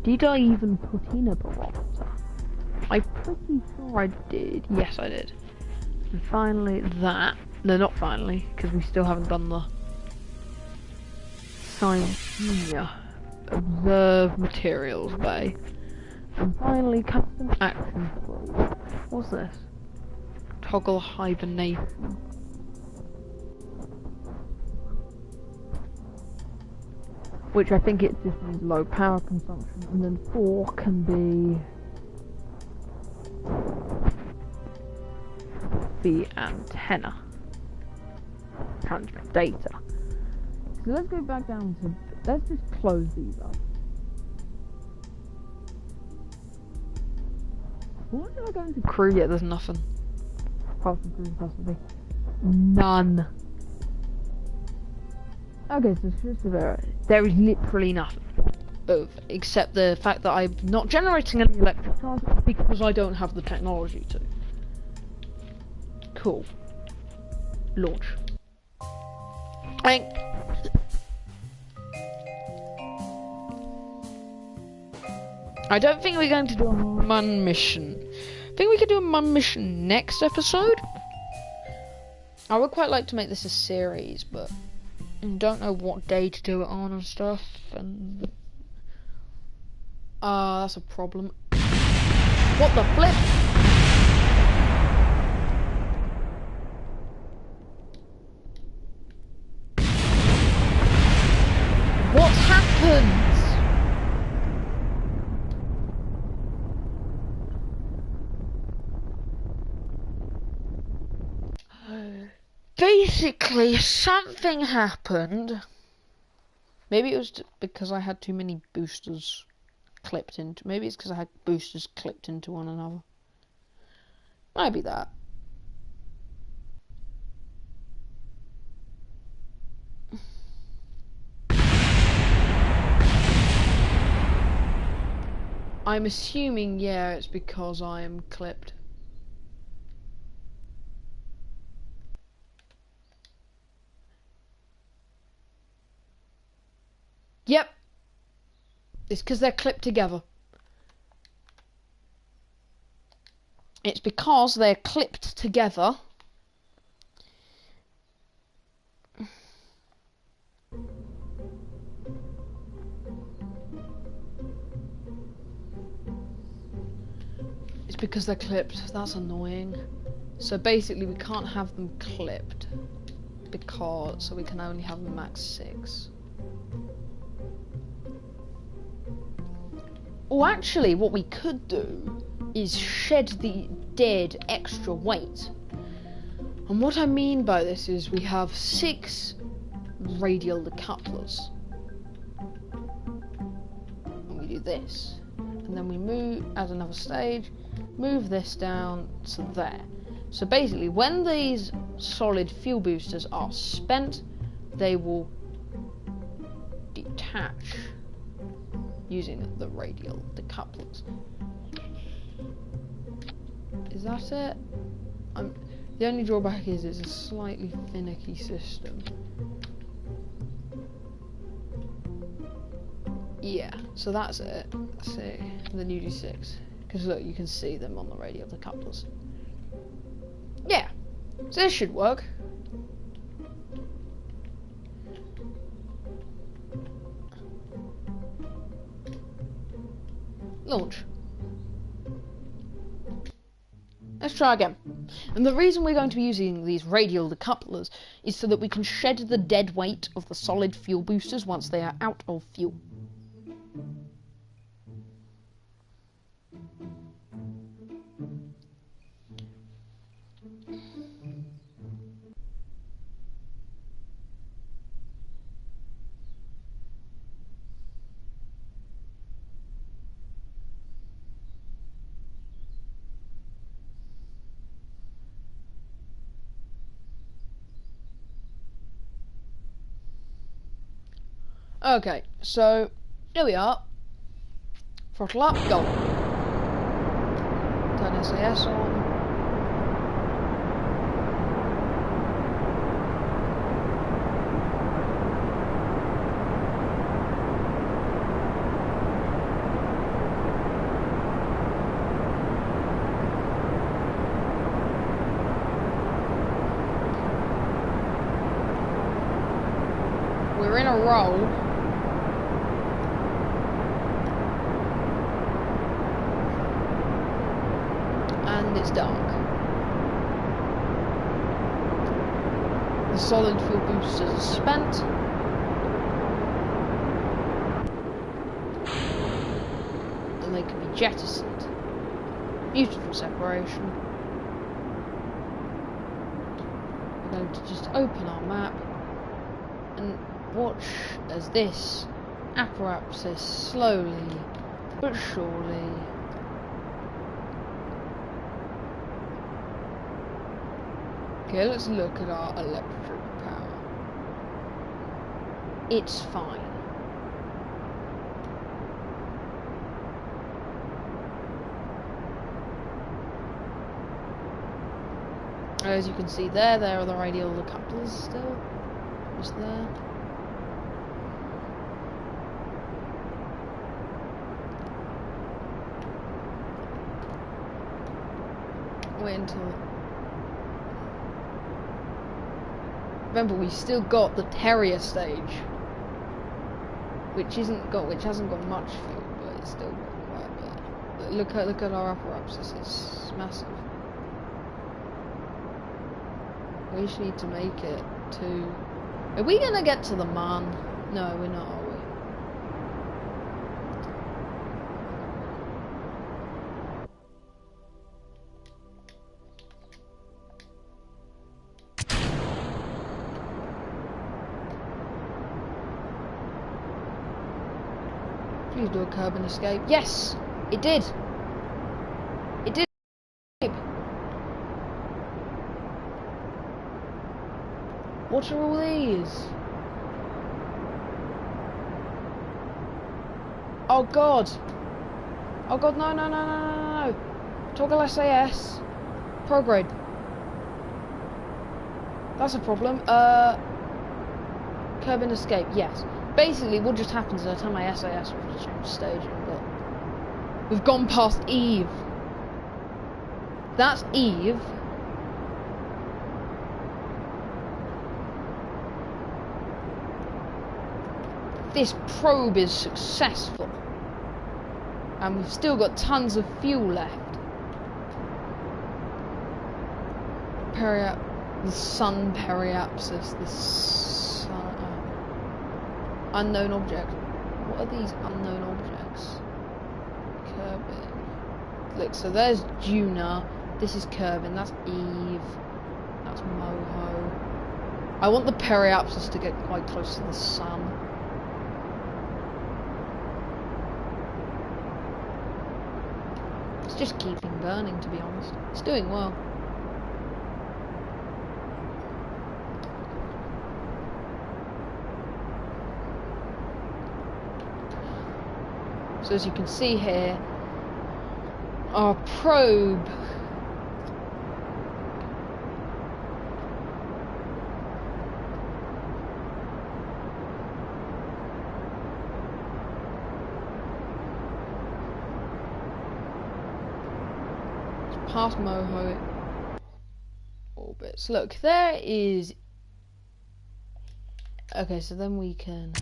Did I even put in a barometer? I'm pretty sure I did. Yes, I did. And finally that. No, not finally, because we still haven't done the science. Yeah. Observe materials bay. And finally, custom action. What's this? Toggle hibernation. Which I think it just means low power consumption, and then 4 can be the antenna. Transmit data. So let's go back down to, let's just close these up. What did I go into crew yet? There's nothing. Apart from crew possibly. None. Okay, so it's just there is literally nothing except the fact that I'm not generating any electric charge because I don't have the technology to. Cool. Launch. I don't think we're going to do a MUN mission. I think we could do a MUN mission next episode. I would quite like to make this a series, but don't know what day to do it on and stuff, and that's a problem. What the flip? What happened? Basically, something happened. Maybe it was because I had too many boosters clipped into. Maybe it's because I had boosters clipped into one another. Might be that. I'm assuming, yeah, it's because I am clipped. Yep. It's because they're clipped together. It's because they're clipped together. It's because they're clipped. That's annoying. So basically we can't have them clipped. So we can only have them max 6. Or actually, what we could do is shed the dead extra weight. And what I mean by this is we have 6 radial decouplers. And we do this. And then we move, as another stage, move this down to there. So basically, when these solid fuel boosters are spent, they will detach using the radial decouplers. Is that it? The only drawback is it's a slightly finicky system. Yeah, so that's it. Let's see, then you do 6. Because look, you can see them on the radial decouplers. Yeah, so this should work. Launch. Let's try again. And the reason we're going to be using these radial decouplers is so that we can shed the dead weight of the solid fuel boosters once they are out of fuel. Okay, so here we are. Throttle up, go. Turn SAS on. We're in a roll. And it's dark. The solid fuel boosters are spent. And they can be jettisoned. Beautiful separation. We're going to just open our map and watch as this apparatus slowly but surely Okay, let's look at our electric power. It's fine. As you can see there are the radial decouplers still. Just there. Wait until... Remember, we still got the Terrier stage, which hasn't got much fuel, but it's still got quite a bit. Look at our apparatus; it's massive. We just need to make it to... Are we gonna get to the man? No, we're not, are we? Please do a curb and escape. Yes! It did! It did! What are all these? Oh god! Oh god, no, no, no, no, no, no! Toggle SAS. Prograde. That's a problem. Curb and escape, yes. basically, what just happens is I turn my SAS off to change staging, but we've gone past Eve. That's Eve. This probe is successful. And we've still got tons of fuel left. The sun periapsis, the sun, unknown object. What are these unknown objects? Kerbin. Look, so there's Juna. This is Kerbin. That's Eve. That's Moho. I want the periapsis to get quite close to the sun. It's just keeping burning, to be honest. It's doing well. So as you can see here, our probe is past Moho orbits. Look, there is... Okay, so then we can...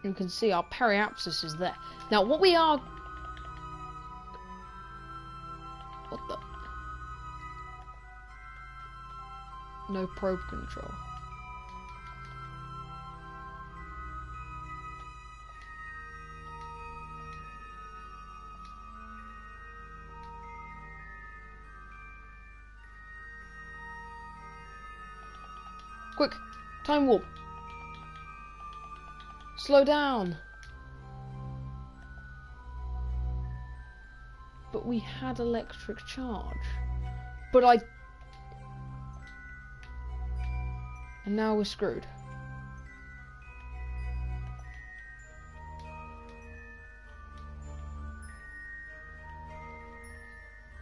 You can see our periapsis is there. Now, what we are... What the... No probe control. Quick! Time warp! Slow down! But we had electric charge. But I... And now we're screwed.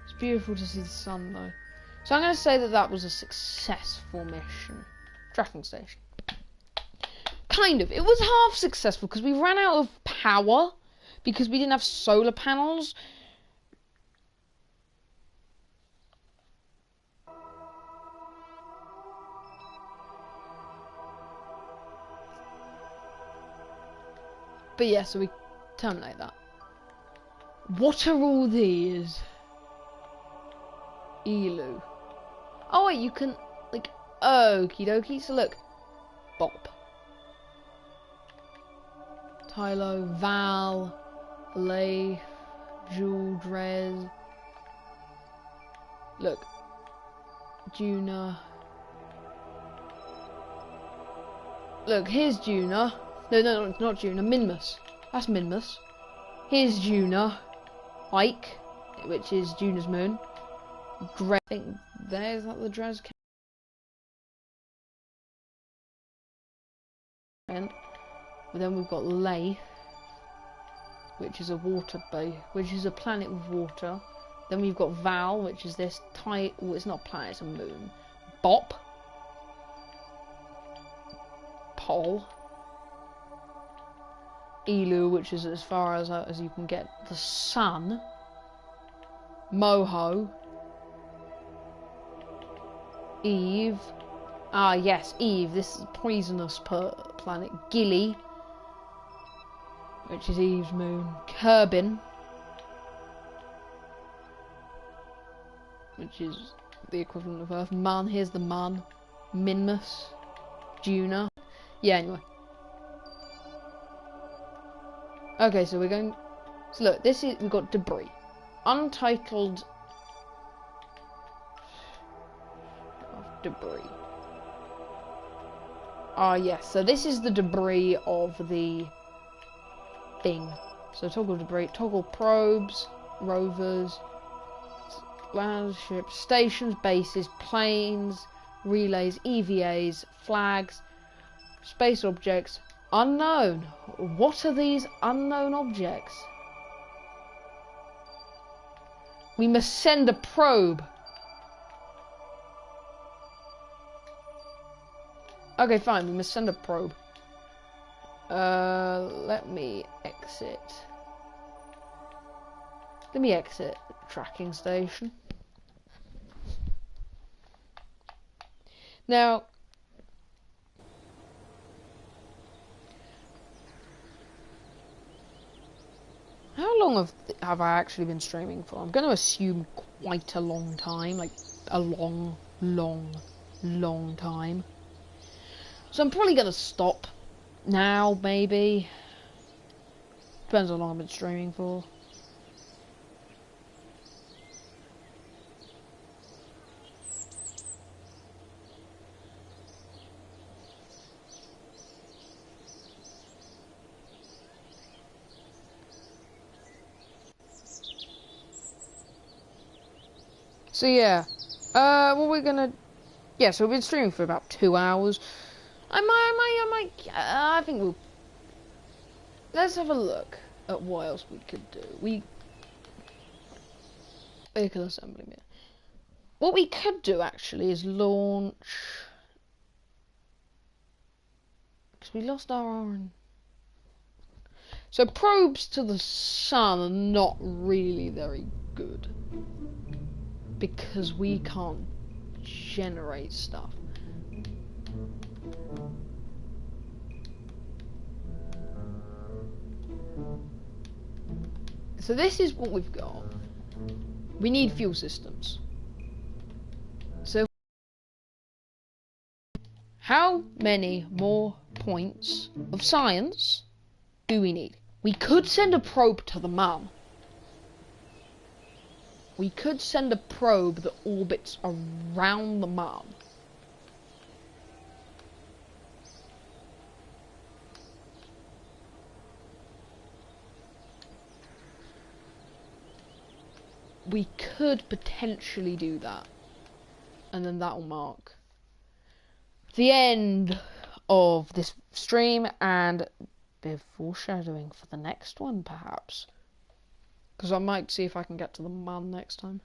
It's beautiful to see the sun though. So I'm going to say that that was a successful mission. Tracking station. Kind of. It was half successful because we ran out of power because we didn't have solar panels. But yeah, so we terminate that. What are all these? Elu. Oh wait, you can, like, okie dokie. So look. Bop. Tylo, Val, Leif, Jewel, Drez. Look. Juna. Look, here's Juna. No, not Juna. Minmus. That's Minmus. Here's Juna. Ike, which is Juna's moon. Drez. I think there's that the Drez. And then we've got Leif, which is a water bay, which is a planet with water. Then we've got Val, which is this well, it's not a planet, it's a moon. Bop. Pol. Elu, which is as far as you can get. The sun. Moho. Eve. Ah, yes, Eve. This is poisonous planet. Gilly, which is Eve's moon. Kerbin, which is the equivalent of Earth. Mun, here's the Mun. Minmus. Juna. Yeah, anyway. Okay, so we're going... So look, we've got debris. Untitled... debris. Ah, yes. So this is the debris of the thing. So toggle debris, toggle probes, rovers, land ships, stations, bases, planes, relays, EVAs, flags, space objects, unknown. What are these unknown objects? We must send a probe. Okay, fine, we must send a probe. Let me exit. Let me exit tracking station. Now, how long have I actually been streaming for? I'm going to assume quite a long time, like a long time. So I'm probably going to stop now, maybe. Depends how long I've been streaming for. So yeah, what we're gonna, yeah, so we've been streaming for about 2 hours. I think we'll, let's have a look at what else we could do. Vehicle assembly. What we could do actually is launch, because we lost our own. So probes to the sun are not really very good, because we can't generate stuff. So this is what we've got. We need fuel systems. So how many more points of science do we need? We could send a probe to the Moon. We could send a probe that orbits around the Moon. We could potentially do that. And then that will mark the end of this stream and a bit of foreshadowing for the next one, perhaps. Because I might see if I can get to the Moon next time.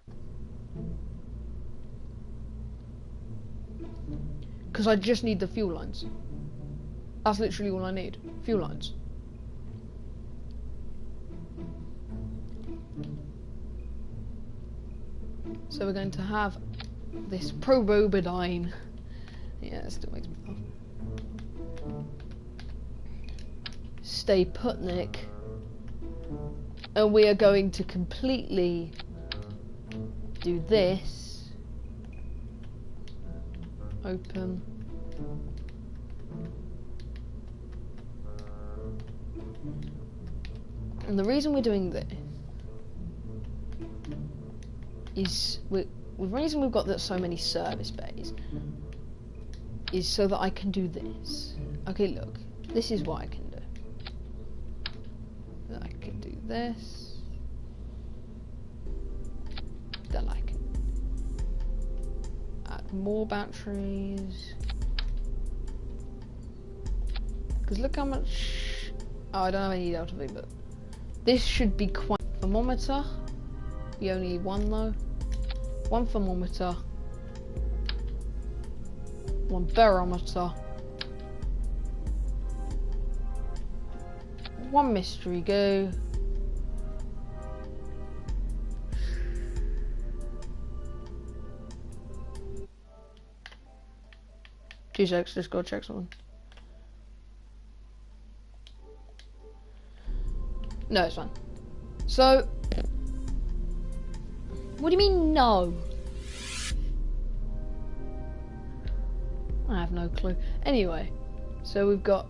Because I just need the fuel lines. That's literally all I need. Fuel lines. So we're going to have this Probobidine. Yeah, it still makes me laugh. Stay Putnik. And we are going to completely do this. Open. And the reason we're doing this is the reason we've got so many service bays is so that I can do this. Okay, look, this is what I can do. I can do this. Then I can add more batteries. Because look how much. Oh, I don't have any Delta V, but this should be quite. Thermometer. You only need one though. One thermometer. One barometer. One mystery goo. Two seconds, just go check something. No, it's fine. So, what do you mean no? I have no clue. Anyway, so we've got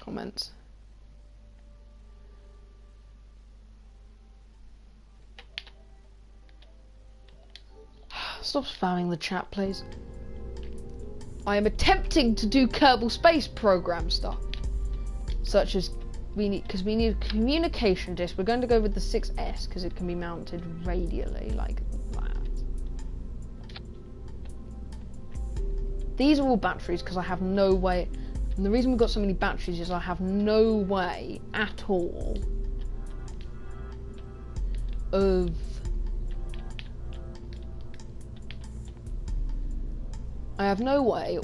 comments. Stop spamming the chat, please. I am attempting to do Kerbal Space Program stuff, such as we need a communication disc. We're going to go with the 6S because it can be mounted radially like that. These are all batteries because I have no way. And the reason we've got so many batteries is I have no way at all of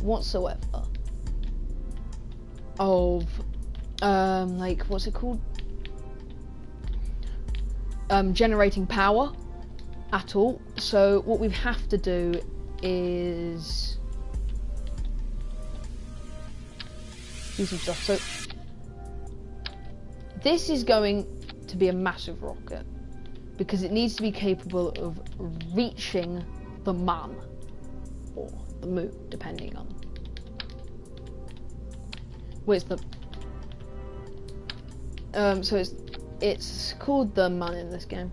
whatsoever of like, what's it called? Generating power at all. So what we have to do is do some stuff. So this is going to be a massive rocket because it needs to be capable of reaching the Mun or the moon, depending on where's the so it's called the Mun in this game.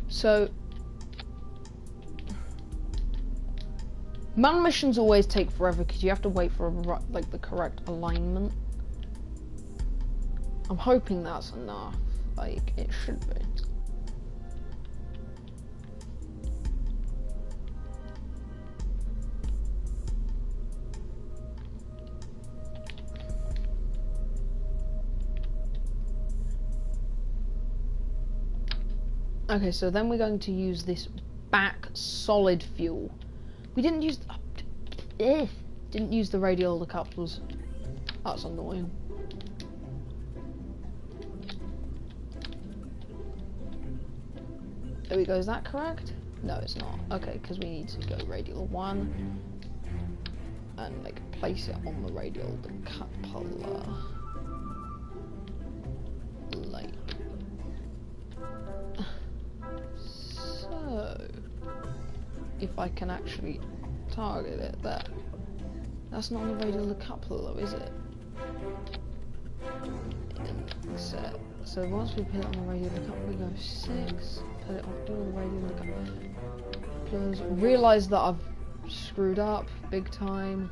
So Mun missions always take forever because you have to wait for like the correct alignment. I'm hoping that's enough. Like, it should be. Okay, so then we're going to use this back solid fuel. We didn't use the radial decouplers. That's annoying. There we go, is that correct? No, it's not. Okay, because we need to go radial 1 and like place it on the radial decoupler. Like so. If I can actually target it there. That's not on the radial decoupler though, is it? Set. So once we put it on the radial decoupler, we go 6, put it on all the radial decouplers. Realise that I've screwed up big time.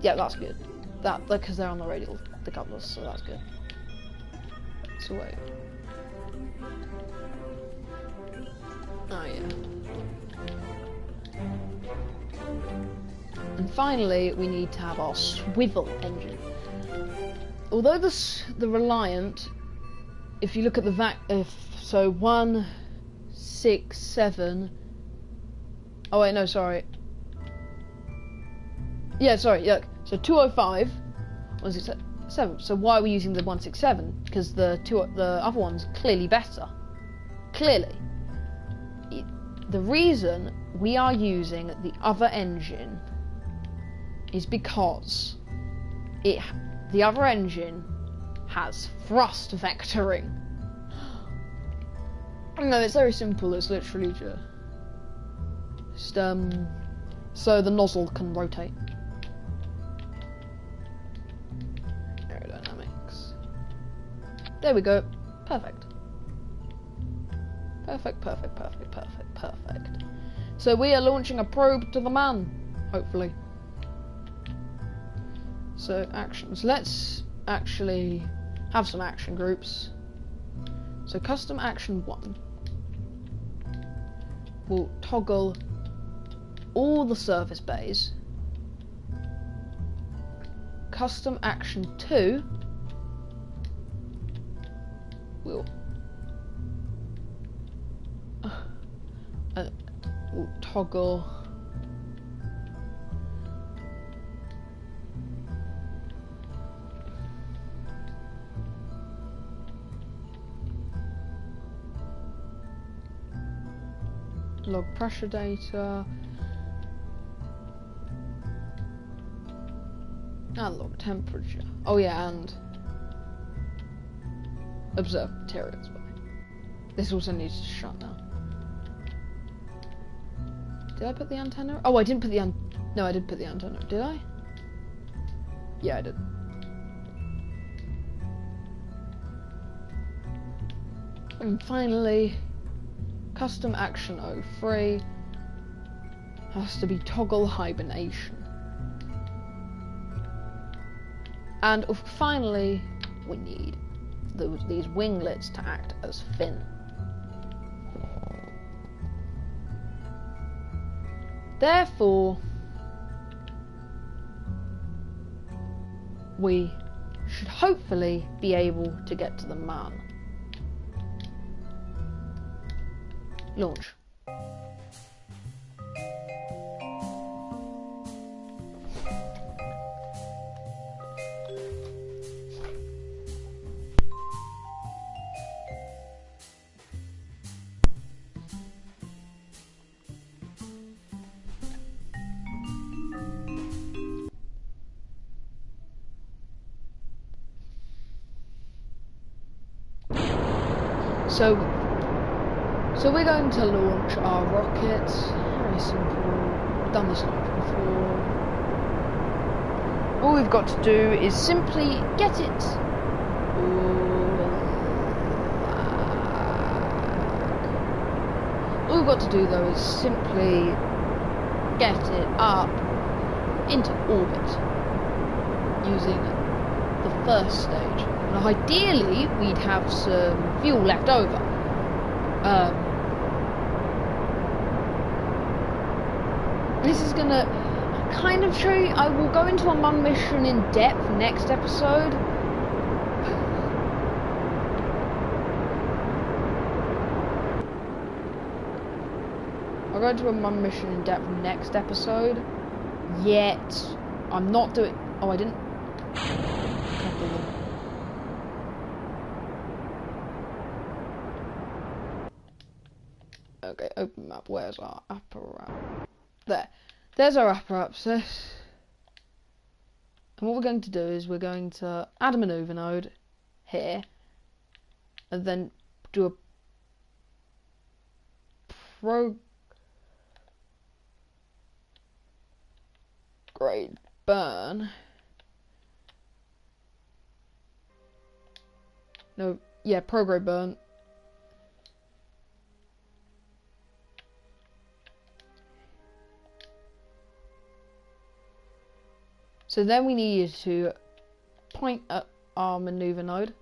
Yeah, that's good. That because they're on the radial decouplers, so that's good. So wait. Oh yeah. And finally, we need to have our swivel engine. Although the Reliant, if you look at the so 1, 6, 7. Oh wait, no, sorry. Yeah, sorry. Yeah. So 205, 167. So why are we using the 167? Because the other one's clearly better. Clearly. The reason we are using the other engine is because the other engine has thrust vectoring. No, it's very simple. It's literally just so the nozzle can rotate. Aerodynamics. There we go. Perfect. Perfect, perfect, perfect, perfect, perfect. So we are launching a probe to the Mun, hopefully. So actions. Let's actually have some action groups. So custom action 1 will toggle all the service bays. Custom action 2 will toggle log pressure data and log temperature. Oh yeah, and observe materials. This also needs to shut down. Did I put the antenna? Oh, I didn't put the No, I did put the antenna. Did I? Yeah, I did. And finally, custom action 03 has to be toggle hibernation. And finally, we need these winglets to act as fin. Therefore, we should hopefully be able to get to the man. Launch. So we're going to launch our rocket. Very simple. We've done this launch before. All we've got to do is simply get it. All we've got to do though is simply get it up into orbit using the first stage. Now ideally we'd have some fuel left over. This is gonna kind of show you. I will go into a Mun mission in depth next episode. I'll go into a Mun mission in depth next episode. Yet I'm not doing. Oh, I didn't. Can't do them. Okay, open map. Where's our apparatus? There's our apparatus. And what we're going to do is we're going to add a maneuver node here, and then do a prograde burn. No, yeah, prograde burn. So then we need to point at our maneuver node.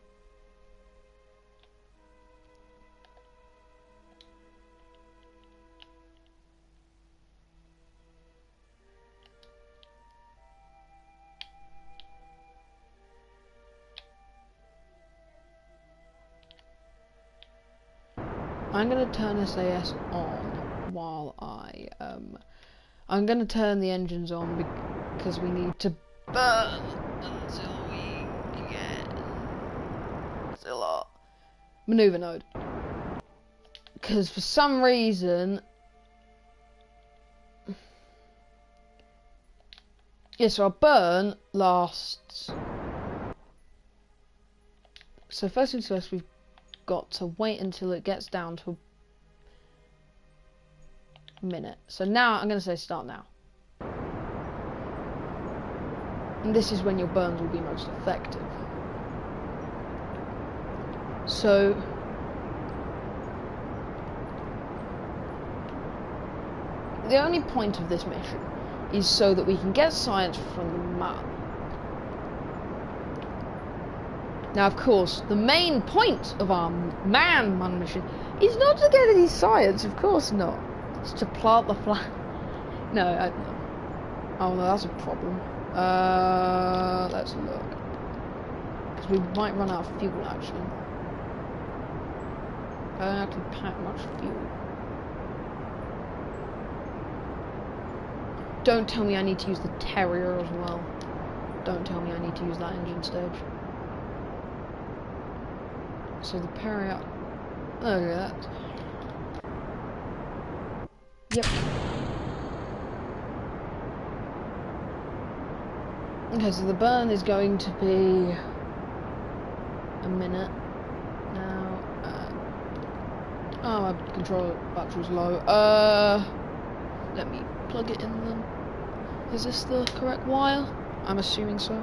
I'm going to turn SAS on while I'm going to turn the engines on because we need to burn until we get still our maneuver node. Because for some reason, so our burn lasts. So first things first, we've got to wait until it gets down to a minute. So now I'm going to say start now. And this is when your burns will be most effective. So the only point of this mission is so that we can get science from the man. Now, of course, the main point of our Mun mission is not to get any science, of course not. It's to plant the flag. No. Oh no, that's a problem. Let's look. Because we might run out of fuel, actually. I don't actually pack much fuel. Don't tell me I need to use the Terrier as well. Don't tell me I need to use that engine stage. So the Terrier... Oh, look at that. Yep. Okay, so the burn is going to be a minute now. Oh, my controller battery's low. Let me plug it in then. Is this the correct while? I'm assuming so.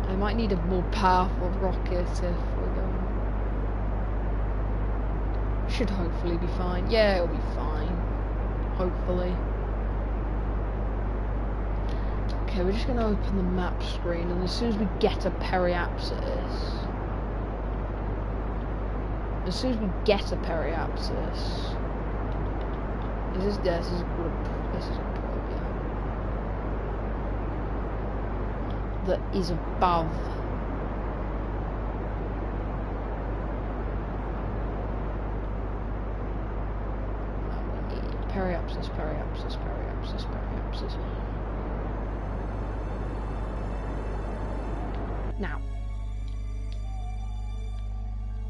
I might need a more powerful rocket if we're going. Should hopefully be fine. Yeah, it'll be fine. Hopefully. Okay, we're just gonna open the map screen, and as soon as we get a periapsis. Is this this is a probe, yeah. That is above. No, we need periapsis. Now.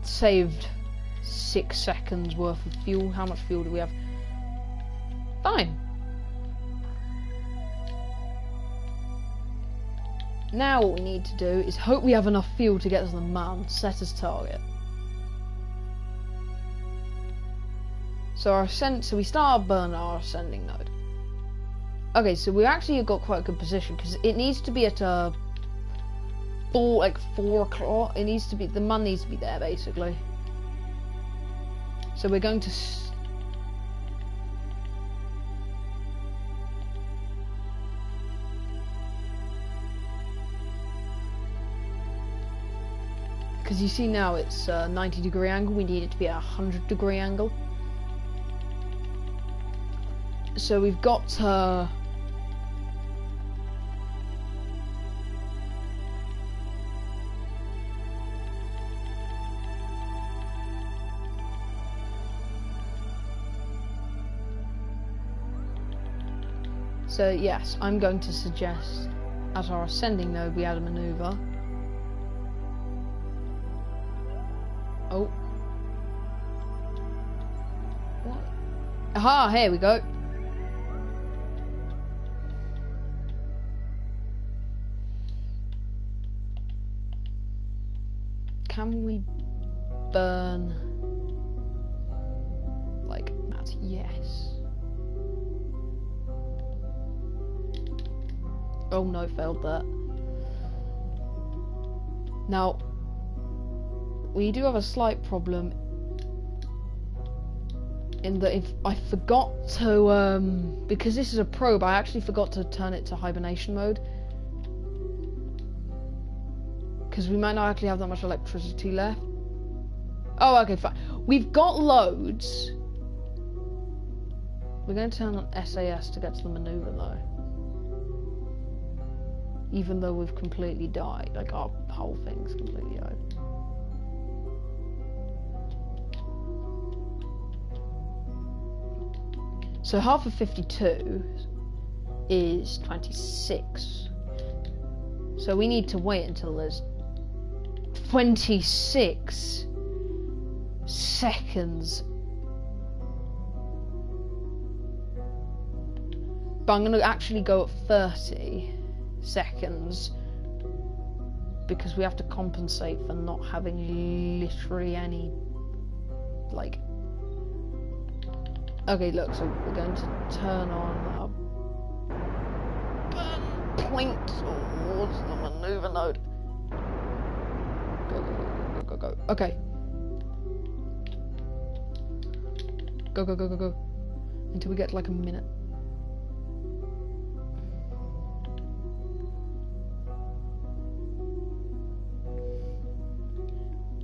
Saved 6 seconds worth of fuel. How much fuel do we have? Fine. Now what we need to do is hope we have enough fuel to get to the moon, set as target. So we start burning our ascending node. Okay, so we actually got quite a good position because it needs to be at a 4 o'clock. It needs to be, the mun needs to be there basically. So we're going to because you see now it's a 90-degree angle. We need it to be a 100-degree angle. So we've got so yes, I'm going to suggest at our ascending node we add a maneuver. Oh. What? Aha, here we go. Can we burn like that? Yes. Oh no, failed that. Now, we do have a slight problem in that if I forgot to, because this is a probe, I actually forgot to turn it to hibernation mode. Because we might not actually have that much electricity left. Oh, okay, fine. We've got loads. We're going to turn on SAS to get to the maneuver, though. Even though we've completely died. Like, our whole thing's completely died. So half of 52 is 26. So we need to wait until there's 26 seconds. But I'm going to actually go at 30 seconds because we have to compensate for not having literally any, like... Okay, look, so we're going to turn on our burn point towards the maneuver node. Go, go, go, go, go, go. Okay. Go, go, go, go, go. Until we get like a minute.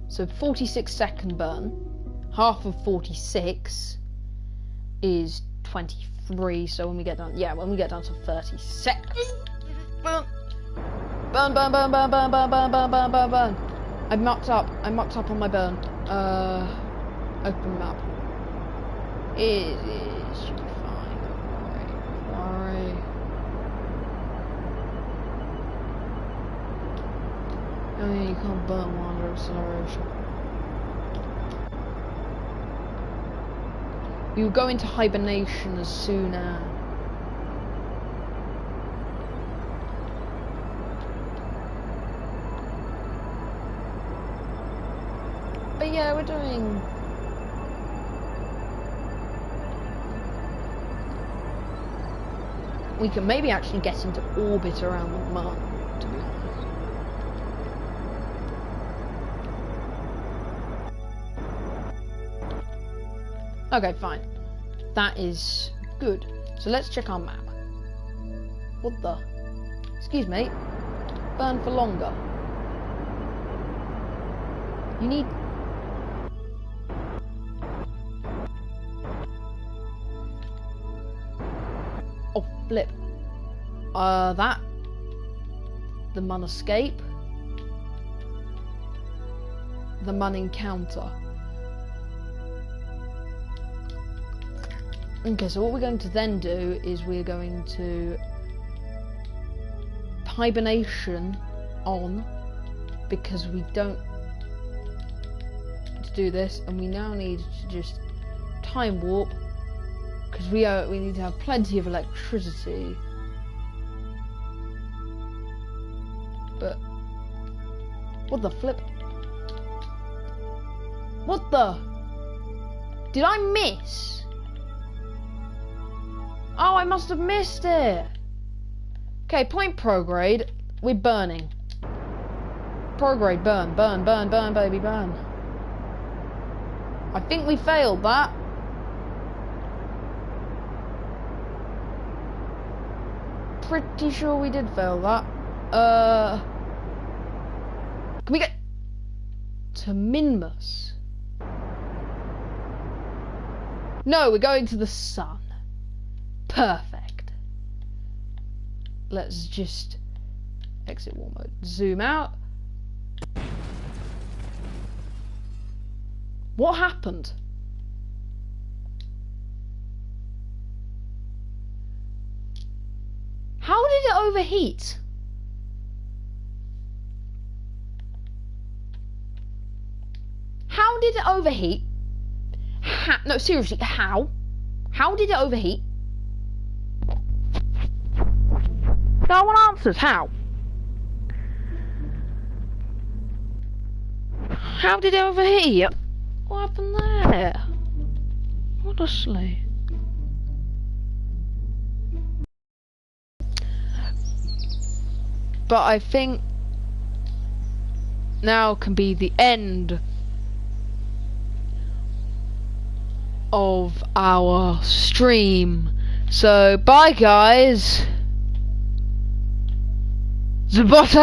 So 46-second burn. Half of 46 is 23. So when we get down, when we get down to 30 seconds, burn, burn, burn, burn, burn, burn, burn, burn, burn, burn, burn, burn. I'm mucked up on my burn. Open map. It should be fine. Don't worry. Oh yeah, you can't burn while under acceleration. We will go into hibernation as soon as... But yeah, we're doing we can maybe actually get into orbit around the Mun, to be honest. Okay, fine. That is good. So let's check our map. What the? Excuse me. Burn for longer. You need... Oh, flip. That. The Mun escape. The Mun encounter. Okay, so what we're going to then do is we're going to hibernation on, because we don't to do this, and we now need to just time warp, because we need to have plenty of electricity. But what the flip? What the? Did I miss? Oh, I must have missed it. Okay, point prograde. We're burning. Prograde, burn, burn, burn, burn, baby, burn. I think we failed that. Pretty sure we did fail that. Can we get to Minmus? No, we're going to the sun. Perfect. Let's just exit war mode. Zoom out. What happened? How did it overheat? How did it overheat? No, seriously, how? How did it overheat? No one answers. How? How did it overheat? What happened there? Honestly. But I think now can be the end of our stream. So bye guys. The bottom.